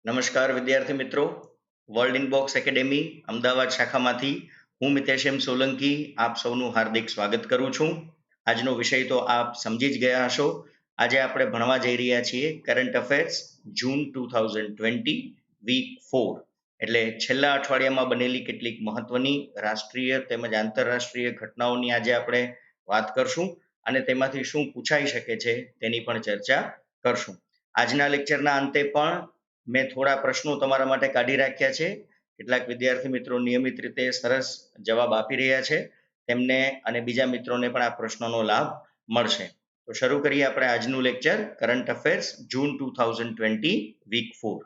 નમસ્કાર વિદ્યાર્થી મિત્રો. વર્લ્ડ ઇનબોક્સ એકેડેમી અમદાવાદ શાખામાંથી હું મિતેશ એમ સોલંકી આપ સૌનું હાર્દિક સ્વાગત કરું છું. આજનો વિષય તો આપ સમજી જ ગયા હશો. આજે આપણે ભણવા જઈ રહ્યા છીએ કરંટ અફેર્સ જૂન 2020 વીક 4. એટલે છેલ્લા અઠવાડિયામાં બનેલી કેટલીક મહત્વની રાષ્ટ્રીય તેમજ આંતરરાષ્ટ્રીય ઘટનાઓની આજે આપણે વાત કરશું અને તેમાંથી શું પૂછાઈ શકે છે તેની પણ ચર્ચા કરશું. આજના લેક્ચરના અંતે પણ મેં થોડા પ્રશ્નો તમારા માટે કાઢી રાખ્યા છે. કેટલાક વિદ્યાર્થી મિત્રો નિયમિત રીતે સરસ જવાબ આપી રહ્યા છે. તેમને અને બીજા મિત્રોને પણ આ પ્રશ્નોનો લાભ મળશે. તો શરૂ કરીએ આપણે આજનું લેક્ચર કરંટ અફેર્સ જૂન 2020 વીક 4.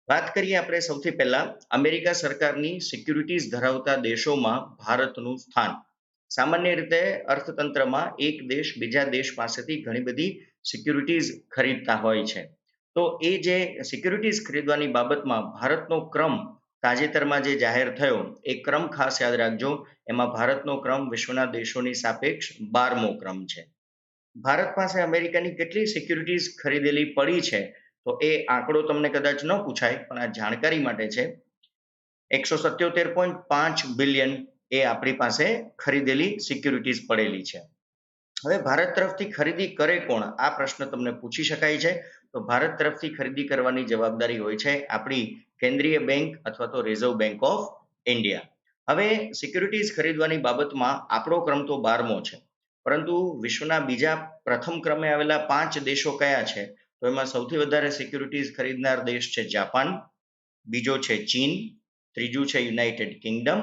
વાત કરીએ આપણે સૌથી પહેલા અમેરિકા સરકારની સિક્યુરિટીઝ ધરાવતા દેશોમાં ભારતનું સ્થાન. સામાન્ય રીતે અર્થતંત્રમાં એક દેશ બીજા દેશ પાસેથી ઘણી બધી સિક્યુરિટીઝ ખરીદતા હોય છે. તો એ જે સિક્યુરિટીઝ ખરીદવાની બાબતમાં ભારતનો ક્રમ તાજેતરમાં જે જાહેર થયો એ ક્રમ ખાસ યાદ રાખજો. એમાં ભારતનો ક્રમ વિશ્વના દેશોની સાપેક્ષ 12મો ક્રમ છે. ભારત પાસે અમેરિકાની કેટલી સિક્યુરિટીઝ ખરીદેલી પડી છે તો એ આંકડો તમને કદાચ ન પૂછાય, પણ આ જાણકારી માટે છે. 177.5 બિલિયન એ આપણી પાસે ખરીદેલી સિક્યુરિટીઝ પડેલી છે. હવે ભારત તરફથી ખરીદી કરે કોણ, આ પ્રશ્ન તમને પૂછી શકાય છે. તો ભારત તરફથી ખરીદી કરવાની જવાબદારી હોય છે આપણી કેન્દ્રીય બેંક અથવા તો રિઝર્વ બેંક ઓફ ઇન્ડિયા. હવે સિક્યુરિટીઝ ખરીદવાની બાબતમાં આપણો ક્રમ તો 12મો છે, પરંતુ વિશ્વના બીજા પ્રથમ ક્રમે આવેલા 5 દેશો કયા છે? તો એમાં સૌથી વધારે સિક્યુરિટીઝ ખરીદનાર દેશ છે જાપાન, બીજો છે ચીન, ત્રીજું છે યુનાઇટેડ કિંગડમ,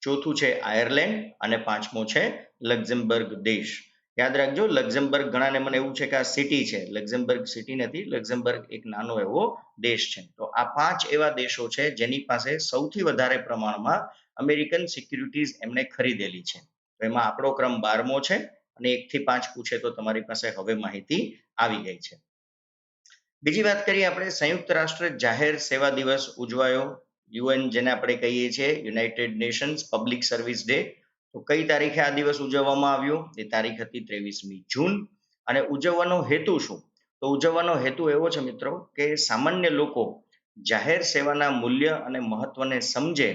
ચોથું છે આયર્લેન્ડ અને પાંચમો છે લક્ઝમબર્ગ દેશ. યાદ રાખજો, લક્ઝમબર્ગ ઘણાને મને એવું છે કે આ સિટી છે. લક્ઝમબર્ગ સિટી નથી, લક્ઝમબર્ગ એક નાનો એવો દેશ છે. તો આ 5 એવા દેશો છે જેની પાસે સૌથી વધારે પ્રમાણમાં અમેરિકન સિક્યુરિટીઝ એમણે ખરીદેલી છે. તો એમાં આપણો ક્રમ 12મો છે અને 1 થી 5 પૂછે તો તમારી પાસે હવે માહિતી આવી ગઈ છે. બીજી વાત કરીએ આપણે, સંયુક્ત રાષ્ટ્ર જાહેર સેવા દિવસ ઉજવાયો. યુએન જેને આપણે કહીએ છીએ United Nations public service day. તો કઈ તારીખે આ દિવસ ઉજવવામાં આવ્યો? એ તારીખ હતી 23મી જૂન. અને ઉજવવાનો હેતુ શું? તો ઉજવવાનો હેતુ એવો છે મિત્રો કે સામાન્ય લોકો જાહેર સેવાના મૂલ્ય અને મહત્વને સમજે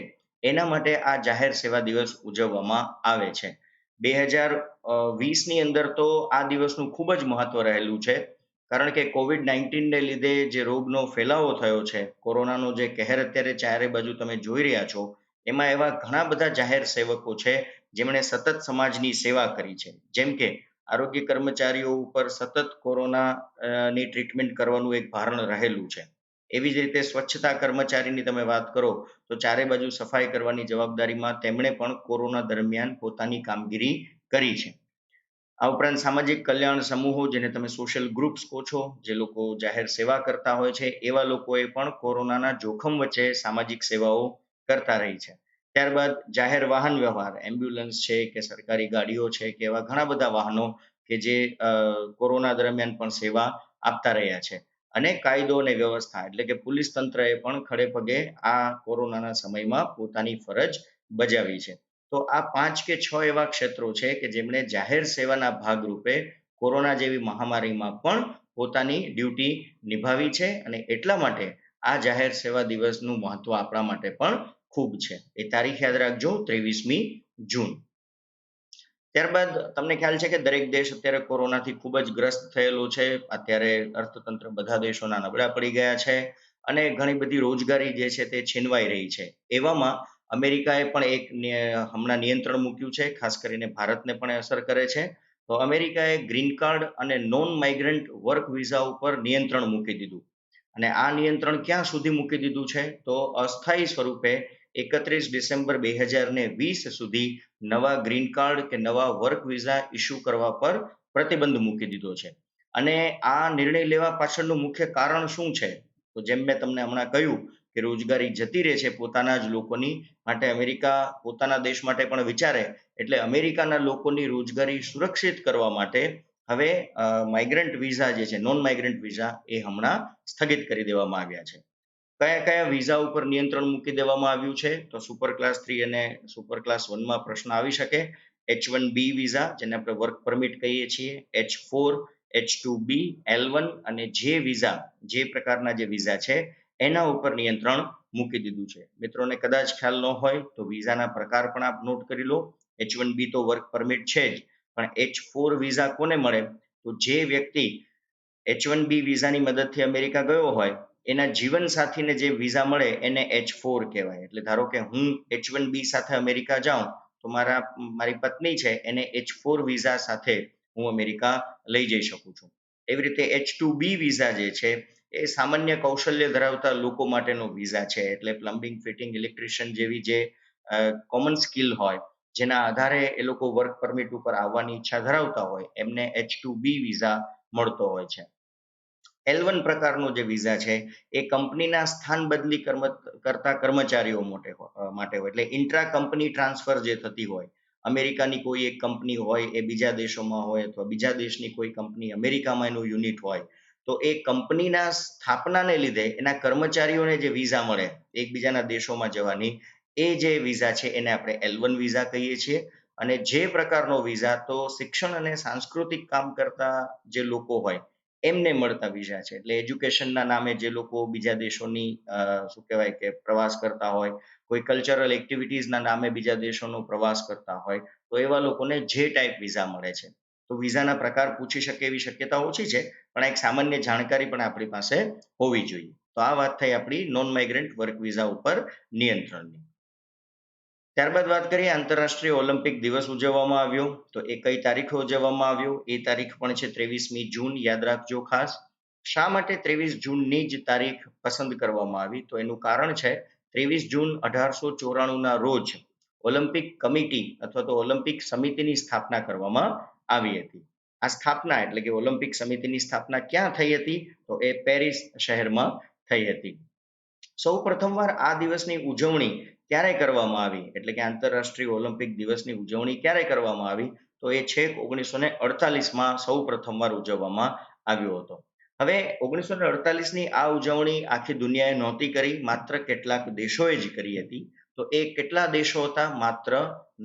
એના માટે આ જાહેર સેવા દિવસ ઉજવવામાં આવે છે. 2020ની અંદર તો આ દિવસનું ખૂબ જ મહત્વ રહેલું છે, કારણ કે COVID-19ને લીધે જે રોગનો ફેલાવો થયો છે, કોરોનાનો જે કહેર અત્યારે ચારે બાજુ તમે જોઈ રહ્યા છો, એમાં એવા ઘણા બધા જાહેર સેવકો છે જેમણે સતત સમાજની સેવા કરી છે. જેમ કે આરોગ્ય કર્મચારીઓ ઉપર સતત કોરોનાની ટ્રીટમેન્ટ કરવાનું એક ભારણ રહેલું છે. એવી જ રીતે સ્વચ્છતા કર્મચારીની તમે વાત કરો તો ચારે બાજુ સફાઈ કરવાની જવાબદારીમાં તેમણે પણ કોરોના દરમિયાન પોતાની કામગીરી કરી છે. આ ઉપરાંત સામાજિક કલ્યાણ સમૂહો, જેને તમે સોશિયલ ગ્રુપ્સ કહો છો, જે લોકો જાહેર સેવા કરતા હોય છે, એવા લોકોએ પણ કોરોનાના જોખમ વચ્ચે સામાજિક સેવાઓ કરતા રહી છે. ત્યારબાદ જાહેર વાહન વ્યવહાર, એમ્બ્યુલન્સ છે કે સરકારી ગાડીઓ છે કે એવા ઘણા બધા વાહનો કે જે કોરોના દરમિયાન પણ સેવા આપતા રહ્યા છે. અને કાયદો અને વ્યવસ્થા એટલે કે પોલીસ તંત્રએ પણ ખડે પગે આ કોરોનાના સમયમાં પોતાની ફરજ બજાવી છે. તો આ 5 કે 6 એવા ક્ષેત્રો છે કે જેમણે જાહેર સેવાના ભાગરૂપે કોરોના જેવી મહામારીમાં પણ પોતાની ડ્યુટી નિભાવી છે, અને એટલા માટે આ જાહેર સેવા દિવસનું મહત્વ આપણા માટે પણ ખૂબ છે. એ તારીખ યાદ રાખજો, 23મી જૂન. ત્યારબાદ તમને ખ્યાલ છે કે દરેક દેશ અત્યારે કોરોનાથી ખૂબ જ ગ્રસ્ત થયેલો છે. અત્યારે અર્થતંત્ર બધા દેશોના નબળા પડી ગયા છે અને ઘણી બધી રોજગારી જે છે તે છીનવાઈ રહી છે. એવામાં અમેરિકાએ પણ એક હમણાં નિયંત્રણ મૂક્યું છે, ખાસ કરીને ભારતને પણ અસર કરે છે. તો અમેરિકાએ ગ્રીન કાર્ડ અને નોન માઇગ્રન્ટ વર્ક વિઝા ઉપર નિયંત્રણ મૂકી દીધું. અને આ નિયંત્રણ ક્યાં સુધી મૂકી દીધું છે? તો અસ્થાયી સ્વરૂપે 31 ડિસેમ્બર 2020 સુધી નવા ગ્રીન કાર્ડ કે નવા વર્ક વિઝા ઇસ્યુ કરવા પર પ્રતિબંધ મૂકી દીધો છે. અને આ નિર્ણય લેવા પાછળનું મુખ્ય કારણ શું છે? તો જેમ મેં તમને હમણાં કહ્યું કે રોજગારી જતી રહે છે પોતાના જ લોકોની, માટે અમેરિકા પોતાના દેશ માટે પણ વિચારે, એટલે અમેરિકાના લોકોની રોજગારી સુરક્ષિત કરવા માટે હવે માઇગ્રન્ટ વિઝા જે છે, નોન માઇગ્રન્ટ વિઝા, એ હમણાં સ્થગિત કરી દેવામાં આવ્યા છે. કયા કયા વિઝા ઉપર નિયંત્રણ મૂકી દેવામાં આવ્યું છે? તો સુપર ક્લાસ 3 અને સુપર ક્લાસ 1માં પ્રશ્ન આવી શકે. H1B વિઝા, જેને આપણે વર્ક પરમિટ કહીએ છીએ, H4, H2B, L1 અને જે વિઝા, જે પ્રકારના જે વિઝા છે એના ઉપર નિયંત્રણ મૂકી દીધું છે. મિત્રોને કદાચ ખ્યાલ ન હોય તો વિઝાના પ્રકાર પણ આપ નોટ કરી લો. H1B તો વર્ક પરમિટ છે જ, પણ H4 વિઝા કોને મળે? તો જે વ્યક્તિ H1B વિઝાની મદદથી અમેરિકા ગયો હોય એના જીવન સાથીને જે વિઝા મળે એને H4 કહેવાય. એટલે ધારો કે હું H1B સાથે અમેરિકા જાઉં તો મારી પત્ની છે એને H4 વિઝા સાથે હું અમેરિકા લઈ જઈ શકું છું. એવી રીતે H2B વિઝા જે છે એ સામાન્ય કૌશલ્ય ધરાવતા લોકો માટેનો વિઝા છે. એટલે પ્લમ્બિંગ, ફિટિંગ, ઇલેક્ટ્રિશિયન જેવી જે કોમન સ્કિલ હોય જેના આધારે એ લોકો વર્ક પરમિટ ઉપર આવવાની ઈચ્છા ધરાવતા હોય એમને H2B વિઝા મળતો હોય છે. L1 પ્રકારનો જે વિઝા છે એ કંપનીના સ્થાન બદલી કરતા કર્મચારીઓ માટે હોય. એટલે ઇન્ટ્રા કંપની ટ્રાન્સફર જે થતી હોય, અમેરિકાની કોઈ એક કંપની હોય એ બીજા દેશોમાં હોય અથવા બીજા દેશની કોઈ કંપની અમેરિકામાં એનું યુનિટ હોય, તો એ કંપનીના સ્થાપનાને લીધે એના કર્મચારીઓને જે વિઝા મળે એકબીજાના દેશોમાં જવાની, એ જે વિઝા છે એને આપણે L1 વિઝા કહીએ છીએ. અને જે પ્રકારનો વિઝા તો શિક્ષણ અને સાંસ્કૃતિક કામ કરતા જે લોકો હોય એમને મળતા વિઝા છે. એટલે એજ્યુકેશનના નામે જે લોકો બીજા દેશોની શું કહેવાય કે પ્રવાસ કરતા હોય, કોઈ કલ્ચરલ એક્ટિવિટીઝના નામે બીજા દેશોનો પ્રવાસ કરતા હોય, તો એવા લોકોને જે ટાઈપ વિઝા મળે છે. તો વિઝાના પ્રકાર પૂછી શકે એવી શક્યતા ઓછી છે, પણ એક સામાન્ય જાણકારી પણ આપણી પાસે હોવી જોઈએ. તો આ વાત થઈ આપણી નોન માઇગ્રન્ટ વર્ક વિઝા ઉપર નિયંત્રણની. ત્યારબાદ વાત કરીએ આંતરરાષ્ટ્રીય ઓલિમ્પિક દિવસ ઉજવવામાં આવ્યો. તો એ કઈ તારીખે ઉજવવામાં આવ્યો? એ તારીખ પણ છે 23મી જૂન. યાદ રાખજો ખાસ. શા માટે 23 જૂનની જ તારીખ પસંદ કરવામાં આવી? તો એનું કારણ છે 23 જૂન 1894ના રોજ ઓલિમ્પિક કમિટી અથવા તો ઓલિમ્પિક સમિતિની સ્થાપના કરવામાં આવી હતી. આ સ્થાપના એટલે કે ઓલિમ્પિક સમિતિની સ્થાપના ક્યાં થઈ હતી? તો એ પેરિસ શહેરમાં થઈ હતી. સૌ પ્રથમવાર આ દિવસની ઉજવણી ક્યારે કરવામાં આવી? એટલે કે આંતરરાષ્ટ્રીય ઓલિમ્પિક દિવસની ઉજવણી ક્યારે કરવામાં આવી? તો એ છેક 1948માં સૌ પ્રથમવાર ઉજવવામાં આવ્યો હતો. હવે 1948ની આ ઉજવણી આખી દુનિયાએ નહોતી કરી, માત્ર કેટલાક દેશોએ જ કરી હતી. તો એ કેટલા દેશો હતા? માત્ર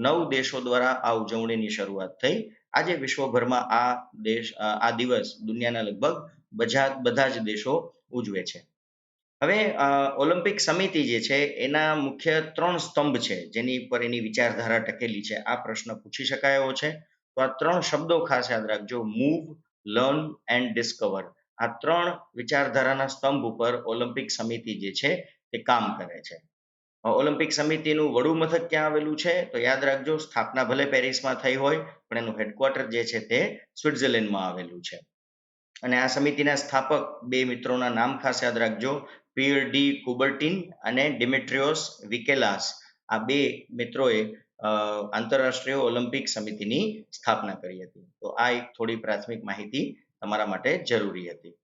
9 દેશો દ્વારા આ ઉજવણીની શરૂઆત થઈ. આજે વિશ્વભરમાં આ દિવસ દુનિયાના લગભગ બધા જ દેશો ઉજવે છે. હવે ઓલિમ્પિક સમિતિ જે છે એના મુખ્ય 3 સ્તંભ છે જેની પર એની વિચારધારા ટકેલી છે. આ પ્રશ્ન પૂછી શકાય એવો છે. તો આ 3 શબ્દો ખાસ યાદ રાખજો: મૂવ, લર્ન એન્ડ ડિસ્કવર. આ 3 વિચારધારાના સ્તંભ ઉપર ઓલિમ્પિક સમિતિ જે છે તે કામ કરે છે. ઓલિમ્પિક સમિતિનું વડું મથક ક્યાં આવેલું છે? તો યાદ રાખજો, સ્થાપના ભલે પેરિસમાં થઈ હોય પણ એનું હેડક્વાર્ટર જે છે તે સ્વિટ્ઝરલેન્ડમાં આવેલું છે. અને આ સમિતિના સ્થાપક 2 મિત્રોના નામ ખાસ યાદ રાખજો: પિયર ડી કુબર્ટિન અને ડિમેટ્રિયોસ વિકેલાસ. આ 2 મિત્રોએ આંતરરાષ્ટ્રીય ઓલિમ્પિક સમિતિની સ્થાપના કરી હતી. તો આ એક થોડી પ્રાથમિક માહિતી તમારા માટે જરૂરી હતી.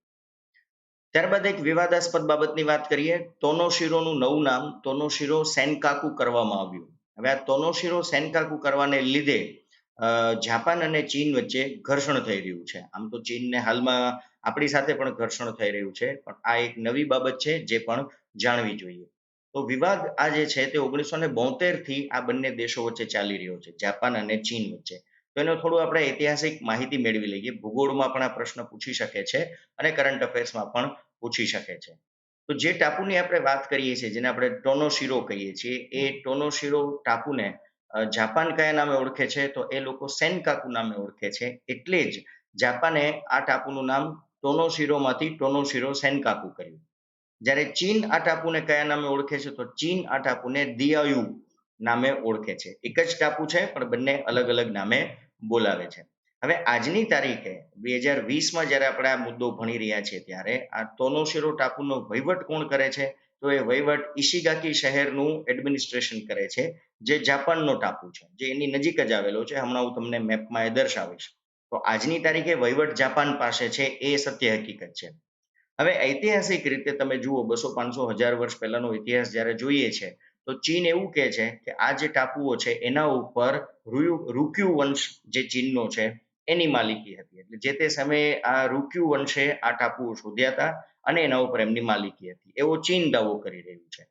ત્યારબાદ એક વિવાદાસ્પદ બાબતની વાત કરીએ. તોનોશિરોનું નવું નામ તોનોશિરો સેનકાકુ કરવામાં આવ્યું. હવે આ તોનોશિરો સેનકાકુ કરવાને લીધે જાપાન અને ચીન વચ્ચે ઘર્ષણ થઈ રહ્યું છે. આમ તો ચીનને હાલમાં આપણી સાથે પણ ઘર્ષણ થઈ રહ્યું છે, પણ આ એક નવી બાબત છે જે પણ જાણવી જોઈએ. તો વિવાદ આ જે છે તે 1972થી આ બંને દેશો વચ્ચે ચાલી રહ્યો છે, જાપાન અને ચીન વચ્ચે. તો એનો થોડું આપણે ઐતિહાસિક માહિતી મેળવી લઈએ. ભૂગોળમાં પણ આ પ્રશ્ન પૂછી શકે છે અને કરંટ અફેર્સમાં પણ પૂછી શકે છે. તો જે ટાપુની આપણે વાત કરીએ છીએ, જેને આપણે ટોનોશિરો કહીએ છીએ, એ ટોનોશિરો ટાપુને જાપાન કયા નામે ઓળખે છે? તો એ લોકો સેનકાકુ નામે ઓળખે છે. એટલે જ જાપાને આ ટાપુનું નામ ટોનોશિરોમાંથી ટોનોશિરો સેનકાકુ કર્યું. જ્યારે ચીન આ ટાપુને કયા નામે ઓળખે છે? તો ચીન આ ટાપુને દિયાયુ નામે ઓળખે છે. એક જ ટાપુ છે પણ બંને અલગ અલગ નામે બોલાવે છે. હવે આજની તારીખે 2020માં જ્યારે આપણે આ મુદ્દો ભણી રહ્યા છીએ ત્યારે આ તોનોશિરો ટાપુનો વહીવટ કોણ કરે છે? તો એ વહીવટ ઇશિગાકી શહેરનું એડમિનિસ્ટ્રેશન કરે છે, જે જાપાનનો ટાપુ છે, જે એની નજીક જ આવેલો છે. હમણાં હું તમને મેપમાં એ દર્શાવીશ. તો આજની તારીખે વહીવટ જાપાન પાસે છે, એ સત્ય હકીકત છે. હવે ઐતિહાસિક રીતે તમે જુઓ, 200-500 હજાર વર્ષ પહેલાનો ઇતિહાસ જ્યારે જોઈએ છે તો ચીન એવું કહે છે કે આ જે ટાપુઓ છે એના ઉપર રૂક્યુ વંશ જે ચીનનો છે એની માલિકી હતી. એટલે જે તે સમયે આ રૂક્યુ વંશે આ ટાપુઓ શોધ્યા હતા અને એના ઉપર એમની માલિકી હતી, એવો ચીન દાવો કરી રહ્યું છે.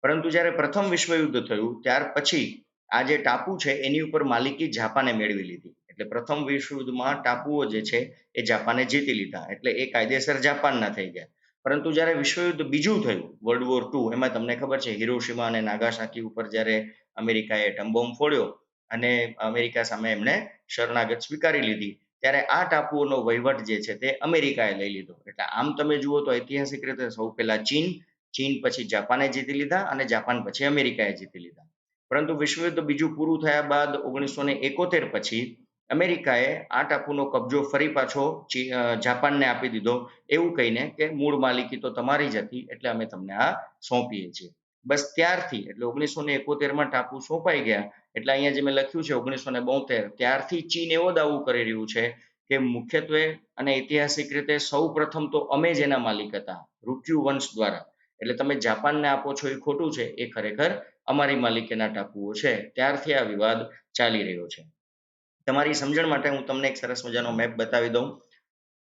પરંતુ જ્યારે પ્રથમ વિશ્વયુદ્ધ થયું ત્યાર પછી આ જે ટાપુ છે એની ઉપર માલિકી જાપાને મેળવી લીધી. એટલે પ્રથમ વિશ્વયુદ્ધમાં ટાપુઓ જે છે એ જાપાને જીતી લીધા, એટલે એ કાયદેસર જાપાનના થઈ ગયા. પરંતુ જ્યારે વિશ્વયુદ્ધ બીજું થયું, વર્લ્ડ વોર 2, એમાં તમને ખબર છે હિરોશીમા અને નાગાસાકી ઉપર જ્યારે અમેરિકાએ એટમ બોમ્બ ફોડ્યો અને અમેરિકા સામે એમણે શરણાગત સ્વીકારી લીધી, ત્યારે આ ટાપુઓનો વહીવટ જે છે તે અમેરિકાએ લઈ લીધો. એટલે આમ તમે જુઓ તો ઐતિહાસિક રીતે સૌ પહેલા ચીન પછી જાપાને જીતી લીધા અને જાપાન પછી અમેરિકાએ જીતી લીધા. પરંતુ વિશ્વયુદ્ધ બીજું પૂરું થયા બાદ 1971 પછી અમેરિકાએ આ ટાપુનો કબજો ફરી પાછો જાપાનને આપી દીધો, એવું કહીને કે મૂળ માલિકી તો તમારી જ હતી એટલે અમે તમને આ સોંપીએ છીએ. બસ ત્યારથી એટલે 1971માં ટાપુ સોંપાઈ ગયા એટલે અહીંયા જે મેં લખ્યું છે 1972, ત્યારથી ચીન એવો દાવો કરી રહ્યું છે કે મુખ્યત્વે અને ઐતિહાસિક રીતે સૌ પ્રથમ તો અમે જ એના માલિક હતા, રૂક્યુ વંશ દ્વારા. એટલે તમે જાપાનને આપો છો એ ખોટું છે, એ ખરેખર અમારી માલિકીના ટાપુઓ છે. ત્યારથી આ વિવાદ ચાલી રહ્યો છે. તમારી સમજણ માટે હું તમને એક સરસ મજાનો મેપ બતાવી દઉં.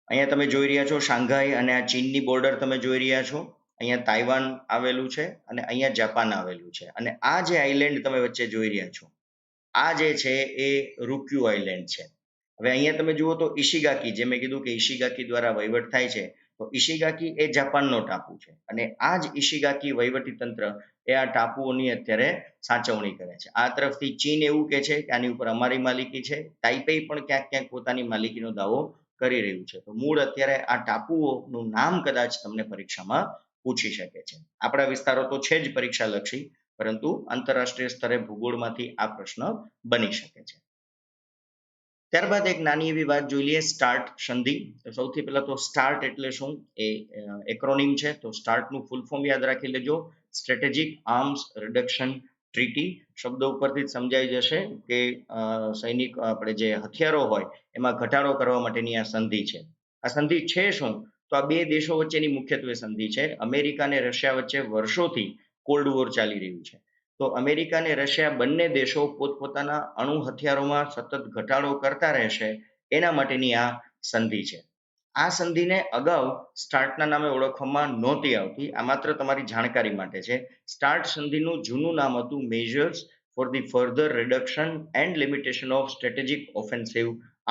અહીંયા તમે જોઈ રહ્યા છો શાંઘાઈ અને આ ચીનની બોર્ડર તમે જોઈ રહ્યા છો. અહીંયા તાઇવાન આવેલું છે અને અહીંયા જાપાન આવેલું છે. અને આ જે આઇલેન્ડ તમે વચ્ચે જોઈ રહ્યા છો, આ જે છે એ રૂક્યુ આઇલેન્ડ છે. હવે અહીંયા તમે જુઓ તો ઇશિગાકી, જે મેં કીધું કે ઇશિગાકી દ્વારા વહીવટ થાય છે, તો ઇશિગાકી એ જાપાનનો ટાપુ છે અને આ જ ઇશિગાકી વહીવટી તંત્ર એ આ ટાપુઓની અત્યારે સાચવણી કરે છે. આ તરફથી ચીન એવું કે છે કે આની ઉપર અમારી માલિકી છે. તાઇપેઈ પણ ક્યાંક ક્યાંક પોતાની માલિકીનો દાવો કરી રહ્યું છે. તો મૂળ અત્યારે આ ટાપુઓનું નામ કદાચ તમને પરીક્ષામાં પૂછી શકે છે. આપણા વિસ્તારો તો છે જ પરીક્ષાલક્ષી, પરંતુ આંતરરાષ્ટ્રીય સ્તરે ભૂગોળમાંથી આ પ્રશ્ન બની શકે છે. ત્યારબાદ એક નાની એવી વાત જોઈ લઈએ, સ્ટાર્ટ સંધિ. સૌથી પહેલા તો સ્ટાર્ટ એટલે શું, એ એક્રોનિમ છે. તો સ્ટાર્ટનું ફૂલ ફોર્મ યાદ રાખી લેજો, સ્ટ્રેટેજિક આર્મ્સ રિડક્શન ટ્રીટી. શબ્દો ઉપરથી જ સમજાઈ જશે કે સૈનિક આપણે જે હથિયારો હોય એમાં ઘટાડો કરવા માટેની આ સંધિ છે. આ સંધિ છે શું, તો આ બે દેશો વચ્ચેની મુખ્યત્વે સંધિ છે. અમેરિકા અને રશિયા વચ્ચે વર્ષોથી કોલ્ડ વોર ચાલી રહ્યું છે. તો અમેરિકા અને રશિયા બંને દેશો પોતપોતાના અણુ હથિયારોમાં સતત ઘટાડો કરતા રહેશે, એના માટેની આ સંધિ છે. આ સંધિને અગાઉ સ્ટાર્ટના નામે ઓળખવામાં નહોતી આવતી. આ માત્ર તમારી જાણકારી માટે છે. સ્ટાર્ટ સંધિનું જૂનું નામ હતું measures for the further reduction and limitation of strategic offensive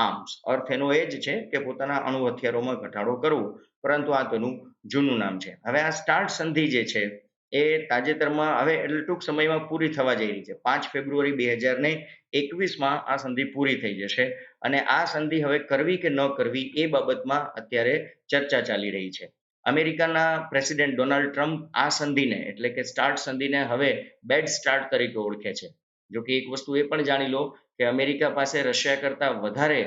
arms. અર્થ એનો એ જ છે કે પોતાના અણુ હથિયારોમાં ઘટાડો કરવો, પરંતુ આ તેનું જૂનું નામ છે. હવે આ સ્ટાર્ટ સંધિ જે છે એ તાજેતરમાં હવે એટલે ટૂંક સમયમાં પૂરી થવા જઈ રહી છે. 5 ફેબ્રુઆરી 2021માં આ સંધિ પૂરી થઈ જશે અને આ સંધિ હવે કરવી કે ન કરવી એ બાબતમાં અત્યારે ચર્ચા ચાલી રહી છે. અમેરિકાના પ્રેસિડેન્ટ ડોનાલ્ડ ટ્રમ્પ આ સંધિને એટલે કે સ્ટાર્ટ સંધિને હવે બેડ સ્ટાર્ટ તરીકે ઓળખે છે. જો કે એક વસ્તુ એ પણ જાણી લો કે અમેરિકા પાસે રશિયા કરતા વધારે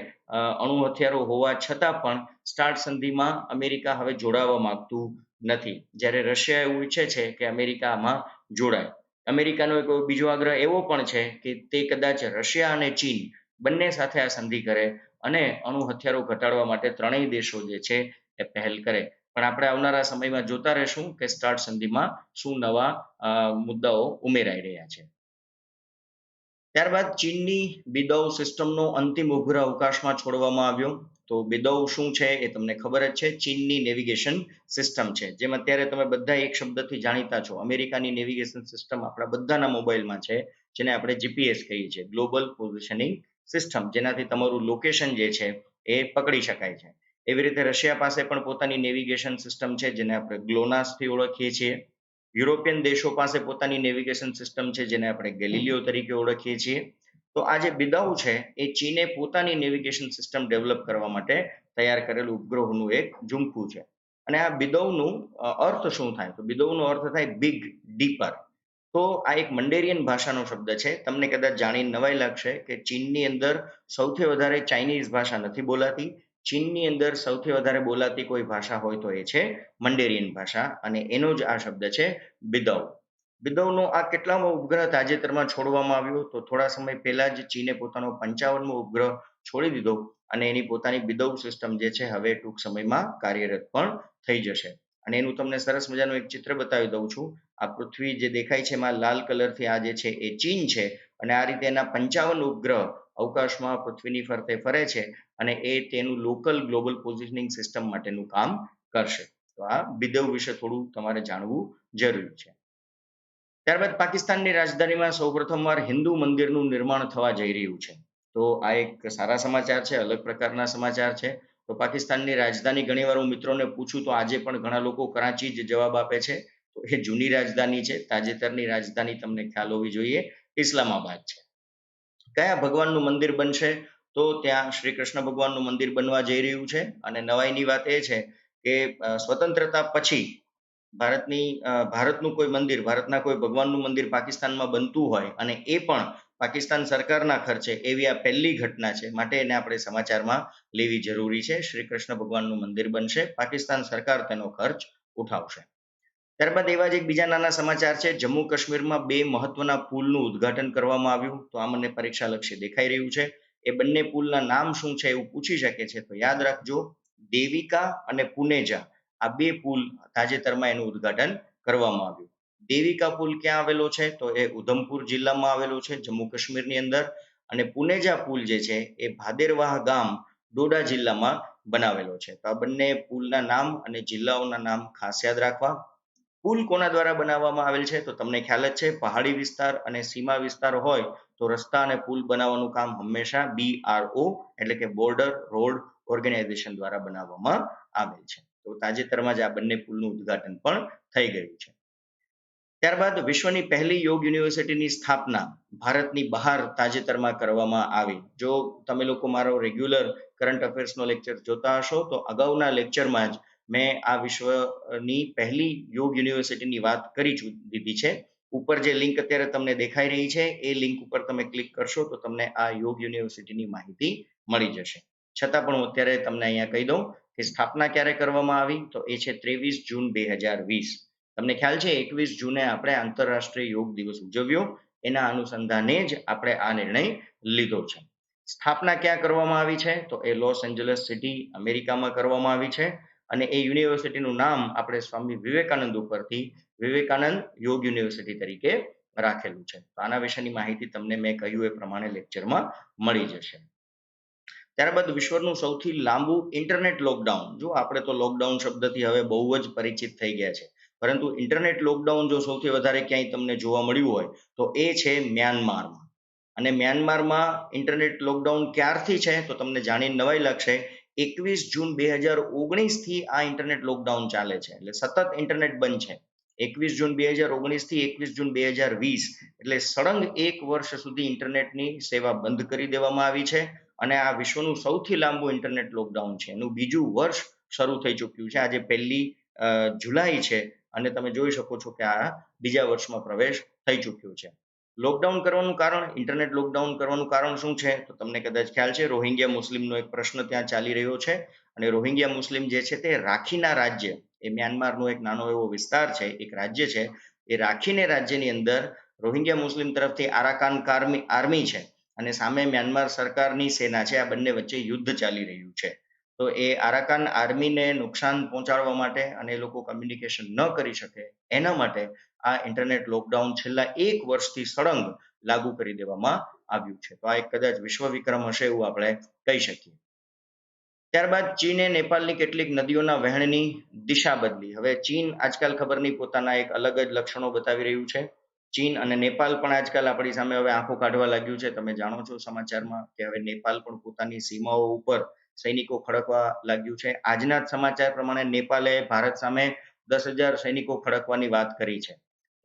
અણુ હથિયારો હોવા છતાં પણ સ્ટાર્ટ સંધિમાં અમેરિકા હવે જોડાવા માંગતું નથી, જ્યારે રશિયા એવું ઈચ્છે છે કે અમેરિકા આમાં જોડાય. અમેરિકાનો એક બીજો આગ્રહ એવો પણ છે કે તે કદાચ રશિયા અને ચીન બંને સાથે આ સંધિ કરે અને અણુ હથિયારો ઘટાડવા માટે ત્રણેય દેશો જે છે એ પહેલ કરે. પણ આપણે આવનારા સમયમાં જોતા રહેશું કે સ્ટાર્ટ સંધિમાં શું નવા મુદ્દાઓ ઉમેરાઈ રહ્યા છે. ત્યારબાદ ચીનની બિદૌ સિસ્ટમનો અંતિમ ઉપગ્રહ અવકાશમાં છોડવામાં આવ્યો. તો બિદૌ શું છે એ તમને ખબર જ છે, ચીનની નેવિગેશન સિસ્ટમ છે, જેમ અત્યારે તમે બધા એક શબ્દથી જાણીતા છો. અમેરિકાની નેવિગેશન સિસ્ટમ આપણા બધાના મોબાઈલમાં છે, જેને આપણે જીપીએસ કહીએ છીએ, ગ્લોબલ પોઝિશનિંગ સિસ્ટમ, જેનાથી તમારું લોકેશન જે છે એ પકડી શકાય છે. એવી રીતે રશિયા પાસે પણ પોતાની નેવિગેશન સિસ્ટમ છે, જેને આપણે ગ્લોનાસથી ઓળખીએ છીએ. યુરોપિયન દેશો પાસે પોતાની નેવિગેશન સિસ્ટમ છે, જેને આપણે ગેલિલિયો તરીકે ઓળખીએ છીએ. તો આ જે બિદાઉ છે એ ચીને પોતાની નેવિગેશન સિસ્ટમ ડેવલપ કરવા માટે તૈયાર કરેલું ઉપગ્રહોનું એક ઝુમખું છે. અને આ બિદૌનું અર્થ શું થાય, તો બિદૌનો અર્થ થાય બિગ ડીપર. તો આ એક મંડેરિયન ભાષાનો શબ્દ છે. તમને કદાચ જાણીને નવાઈ લાગશે કે ચીનની અંદર સૌથી વધારે ચાઇનીઝ ભાષા નથી બોલાતી. ચીનની અંદર સૌથી વધારે બોલાતી કોઈ ભાષા હોય તો એ છે મંડેરિયન ભાષા, અને એનો જ આ શબ્દ છે બિદૌ. બિદૌનો આ કેટલામો ઉપગ્રહ તાજેતરમાં છોડવામાં આવ્યો, તો થોડા સમય પહેલા જ ચીને પોતાનો 55મો ઉપગ્રહ છોડી દીધો અને એની પોતાની બિદૌ સિસ્ટમ જે છે હવે ટૂંક સમયમાં કાર્યરત પણ થઈ જશે. અને એનું તમને સરસ મજાનું એક ચિત્ર બતાવી દઉં છું. આ પૃથ્વી જે દેખાય છે એમાં લાલ કલરથી આ જે છે એ ચીન છે, અને આ રીતે એના 55 ઉપગ્રહ અવકાશમાં પૃથ્વીની ફરતે ફરે છે અને એ તેનું લોકલ ગ્લોબલ પોઝિશનિંગ સિસ્ટમ માટેનું કામ કરશે. તો આ બિદૌ વિશે થોડું તમારે જાણવું જરૂરી છે. ત્યારબાદ પાકિસ્તાનની રાજધાનીમાં સૌપ્રથમવાર હિન્દુ મંદિરનું નિર્માણ થવા જઈ રહ્યું છે. તો આ એક સારા સમાચાર છે, અલગ પ્રકારના સમાચાર છે. તો પાકિસ્તાનની રાજધાની ઘણીવાર હું મિત્રોને પૂછું તો આજે પણ ઘણા લોકો કરાચી જ જવાબ આપે છે. તો એ જૂની રાજધાની છે. તાજેતરની રાજધાની તમને ખ્યાલ હોવી જોઈએ, ઇસ્લામાબાદ છે. કયા ભગવાનનું મંદિર બનશે? તો ત્યાં શ્રી કૃષ્ણ ભગવાનનું મંદિર બનવા જઈ રહ્યું છે. અને નવાઈની વાત એ છે કે સ્વતંત્રતા પછી ભારતનું કોઈ મંદિર, ભારતના કોઈ ભગવાનનું મંદિર પાકિસ્તાનમાં બનતું હોય અને એ પણ પાકિસ્તાન સરકારના ખર્ચે, એવી આ પહેલી ઘટના છે. માટે એને આપણે સમાચારમાં લેવી જરૂરી છે. શ્રી કૃષ્ણ ભગવાનનું મંદિર બનશે, પાકિસ્તાન સરકાર તેનો ખર્ચ ઉઠાવશે. ત્યારબાદ એવા જ એક બીજા નાના સમાચાર છે. જમ્મુ કાશ્મીરમાં 2 મહત્વના પુલનું ઉદ્ઘાટન કરવામાં આવ્યું. તો આ મને પરીક્ષાલક્ષી દેખાઈ રહ્યું છે. એ બંને પુલના નામ શું છે એવું પૂછી શકે છે, તો યાદ રાખજો, દેવિકા અને પુનેજા, આ 2 પુલ તાજેતરમાં એનું ઉદ્ઘાટન કરવામાં આવ્યું. દેવિકા પુલ ક્યાં આવેલો છે? તો એ ઉધમપુર જિલ્લામાં આવેલો છે, જમ્મુ કાશ્મીરની અંદર. અને પુનેજા પુલ જે છે એ ભાદેરવાહ ગામ, ડોડા જિલ્લામાં બનાવેલો છે. તો આ બંને પુલના નામ અને જિલ્લાઓના નામ ખાસ યાદ રાખવા. પુલ કોના દ્વારા બનાવવામાં આવેલ છે? તો તમને ખ્યાલ જ છે, પહાડી વિસ્તાર અને સીમા વિસ્તાર હોય તો રસ્તા અને પુલ બનાવવાનું કામ હંમેશા BRO એટલે કે બોર્ડર રોડ ઓર્ગેનાઇઝેશન દ્વારા બનાવવામાં આવેલ છે. તો તાજેતરમાં જ આ બંને પુલનું ઉદ્ઘાટન પણ થઈ ગયું છે. ત્યારબાદ વિશ્વની પહેલી યોગ યુનિવર્સિટીની સ્થાપના ભારતની બહાર તાજેતરમાં કરવામાં આવી. જો તમે લોકો મારો રેગ્યુલર કરંટ અફેર્સનો લેક્ચર જોતા હશો તો અગાઉના લેક્ચરમાં જ મેં આ વિશ્વની પહેલી યોગ યુનિવર્સિટીની વાત કરી દીધી છે. ઉપર જે લિંક અત્યારે તમને દેખાઈ રહી છે એ લિંક ઉપર તમે ક્લિક કરશો તો તમને આ યોગ યુનિવર્સિટીની માહિતી મળી જશે. છતાં પણ હું અત્યારે તમને અહીંયા કહી દઉં કે સ્થાપના ક્યારે કરવામાં આવી? તો એ છે 23 જૂન 2020. તમને ખ્યાલ છે 21 જૂને આપણે આંતરરાષ્ટ્રીય યોગ દિવસ ઉજવ્યો, એના અનુસંધાને જ આપણે આ નિર્ણય લીધો છે. સ્થાપના ક્યાં કરવામાં આવી છે? તો એ લોસ એન્જલસ સિટી, અમેરિકામાં કરવામાં આવી છે. અને એ યુનિવર્સિટીનું નામ આપણે સ્વામી વિવેકાનંદ ઉપરથી વિવેકાનંદ યોગ યુનિવર્સિટી તરીકે રાખેલું છે. તો આના વિશેની માહિતી તમને મેં કહ્યું એ પ્રમાણે લેક્ચરમાં મળી જશે. ત્યારબાદ વિશ્વનું સૌથી લાંબુ ઇન્ટરનેટ લોકડાઉન. જો આપણે તો લોકડાઉન શબ્દથી હવે બહુ જ પરિચિત થઈ ગયા છે, પરંતુ ઇન્ટરનેટ લોકડાઉન જો સૌથી વધારે ક્યાંય તમને જોવા મળ્યું હોય તો એ છે મ્યાનમારમાં. અને મ્યાનમારમાં ઇન્ટરનેટ લોકડાઉન ક્યારથી છે? તો તમને જાણીને નવાઈ લાગશે. 21 જૂન 2019 થી આ ઇન્ટરનેટ લોકડાઉન ચાલે છે, એટલે સતત ઇન્ટરનેટ બંધ છે. 21 જૂન 2019 થી 21 જૂન 2020, એટલે સળંગ 1 વર્ષ સુધી ઇન્ટરનેટની સેવા બંધ કરી દેવામાં આવી છે. અને આ વિશ્વનું સૌથી લાંબુ ઇન્ટરનેટ લોકડાઉન છે. એનું બીજું વર્ષ શરૂ થઈ ચૂક્યું છે. આજે 1 જુલાઈ છે અને તમે જોઈ શકો છો કે આ બીજા વર્ષમાં પ્રવેશ થઈ ચૂક્યો છે. લોકડાઉન કરવાનું કારણ, ઇન્ટરનેટ લોકડાઉન કરવાનું કારણ શું છે? તો તમને કદાચ ખ્યાલ છે, રોહિંગ્યા મુસ્લિમનો એક પ્રશ્ન ત્યાં ચાલી રહ્યો છે. અને રોહિંગ્યા મુસ્લિમ જે છે તે રાખીના રાજ્ય, એ મ્યાનમારનો એક નાનો એવો વિસ્તાર છે, એક રાજ્ય છે. એ રાખીને રાજ્યની અંદર રોહિંગ્યા મુસ્લિમ તરફથી આરાકાન આર્મી છે અને સામે મ્યાનમાર સરકારની સેના છે. આ બંને વચ્ચે યુદ્ધ ચાલી રહ્યું છે. તો એ આરાકાન આર્મીને નુકસાન પહોંચાડવા માટે અને એ લોકો કમ્યુનિકેશન ન કરી શકે એના માટે આ ઇન્ટરનેટ લોકડાઉન છેલ્લા 1 વર્ષથી સળંગ લાગુ કરી દેવામાં આવ્યું છે. તો આ એક કદાચ વિશ્વ વિક્રમ હશે એવું આપણે કહી શકીએ. ત્યારબાદ ચીને નેપાળની કેટલીક નદીઓના વહેણની દિશા બદલી. હવે ચીન આજકાલ ખબર નહીં પોતાના એક અલગ જ લક્ષણો બતાવી રહ્યું છે. ચીન અને નેપાળ પણ આજકાલ આપણી સામે હવે આંખો કાઢવા લાગ્યું છે. તમે જાણો છો સમાચારમાં કે હવે નેપાળ પણ પોતાની સીમાઓ ઉપર સૈનિકો ખડકવા લાગ્યું છે. આજના જ સમાચાર પ્રમાણે નેપાળે ભારત સામે 10,000 સૈનિકો ખડકવાની વાત કરી છે.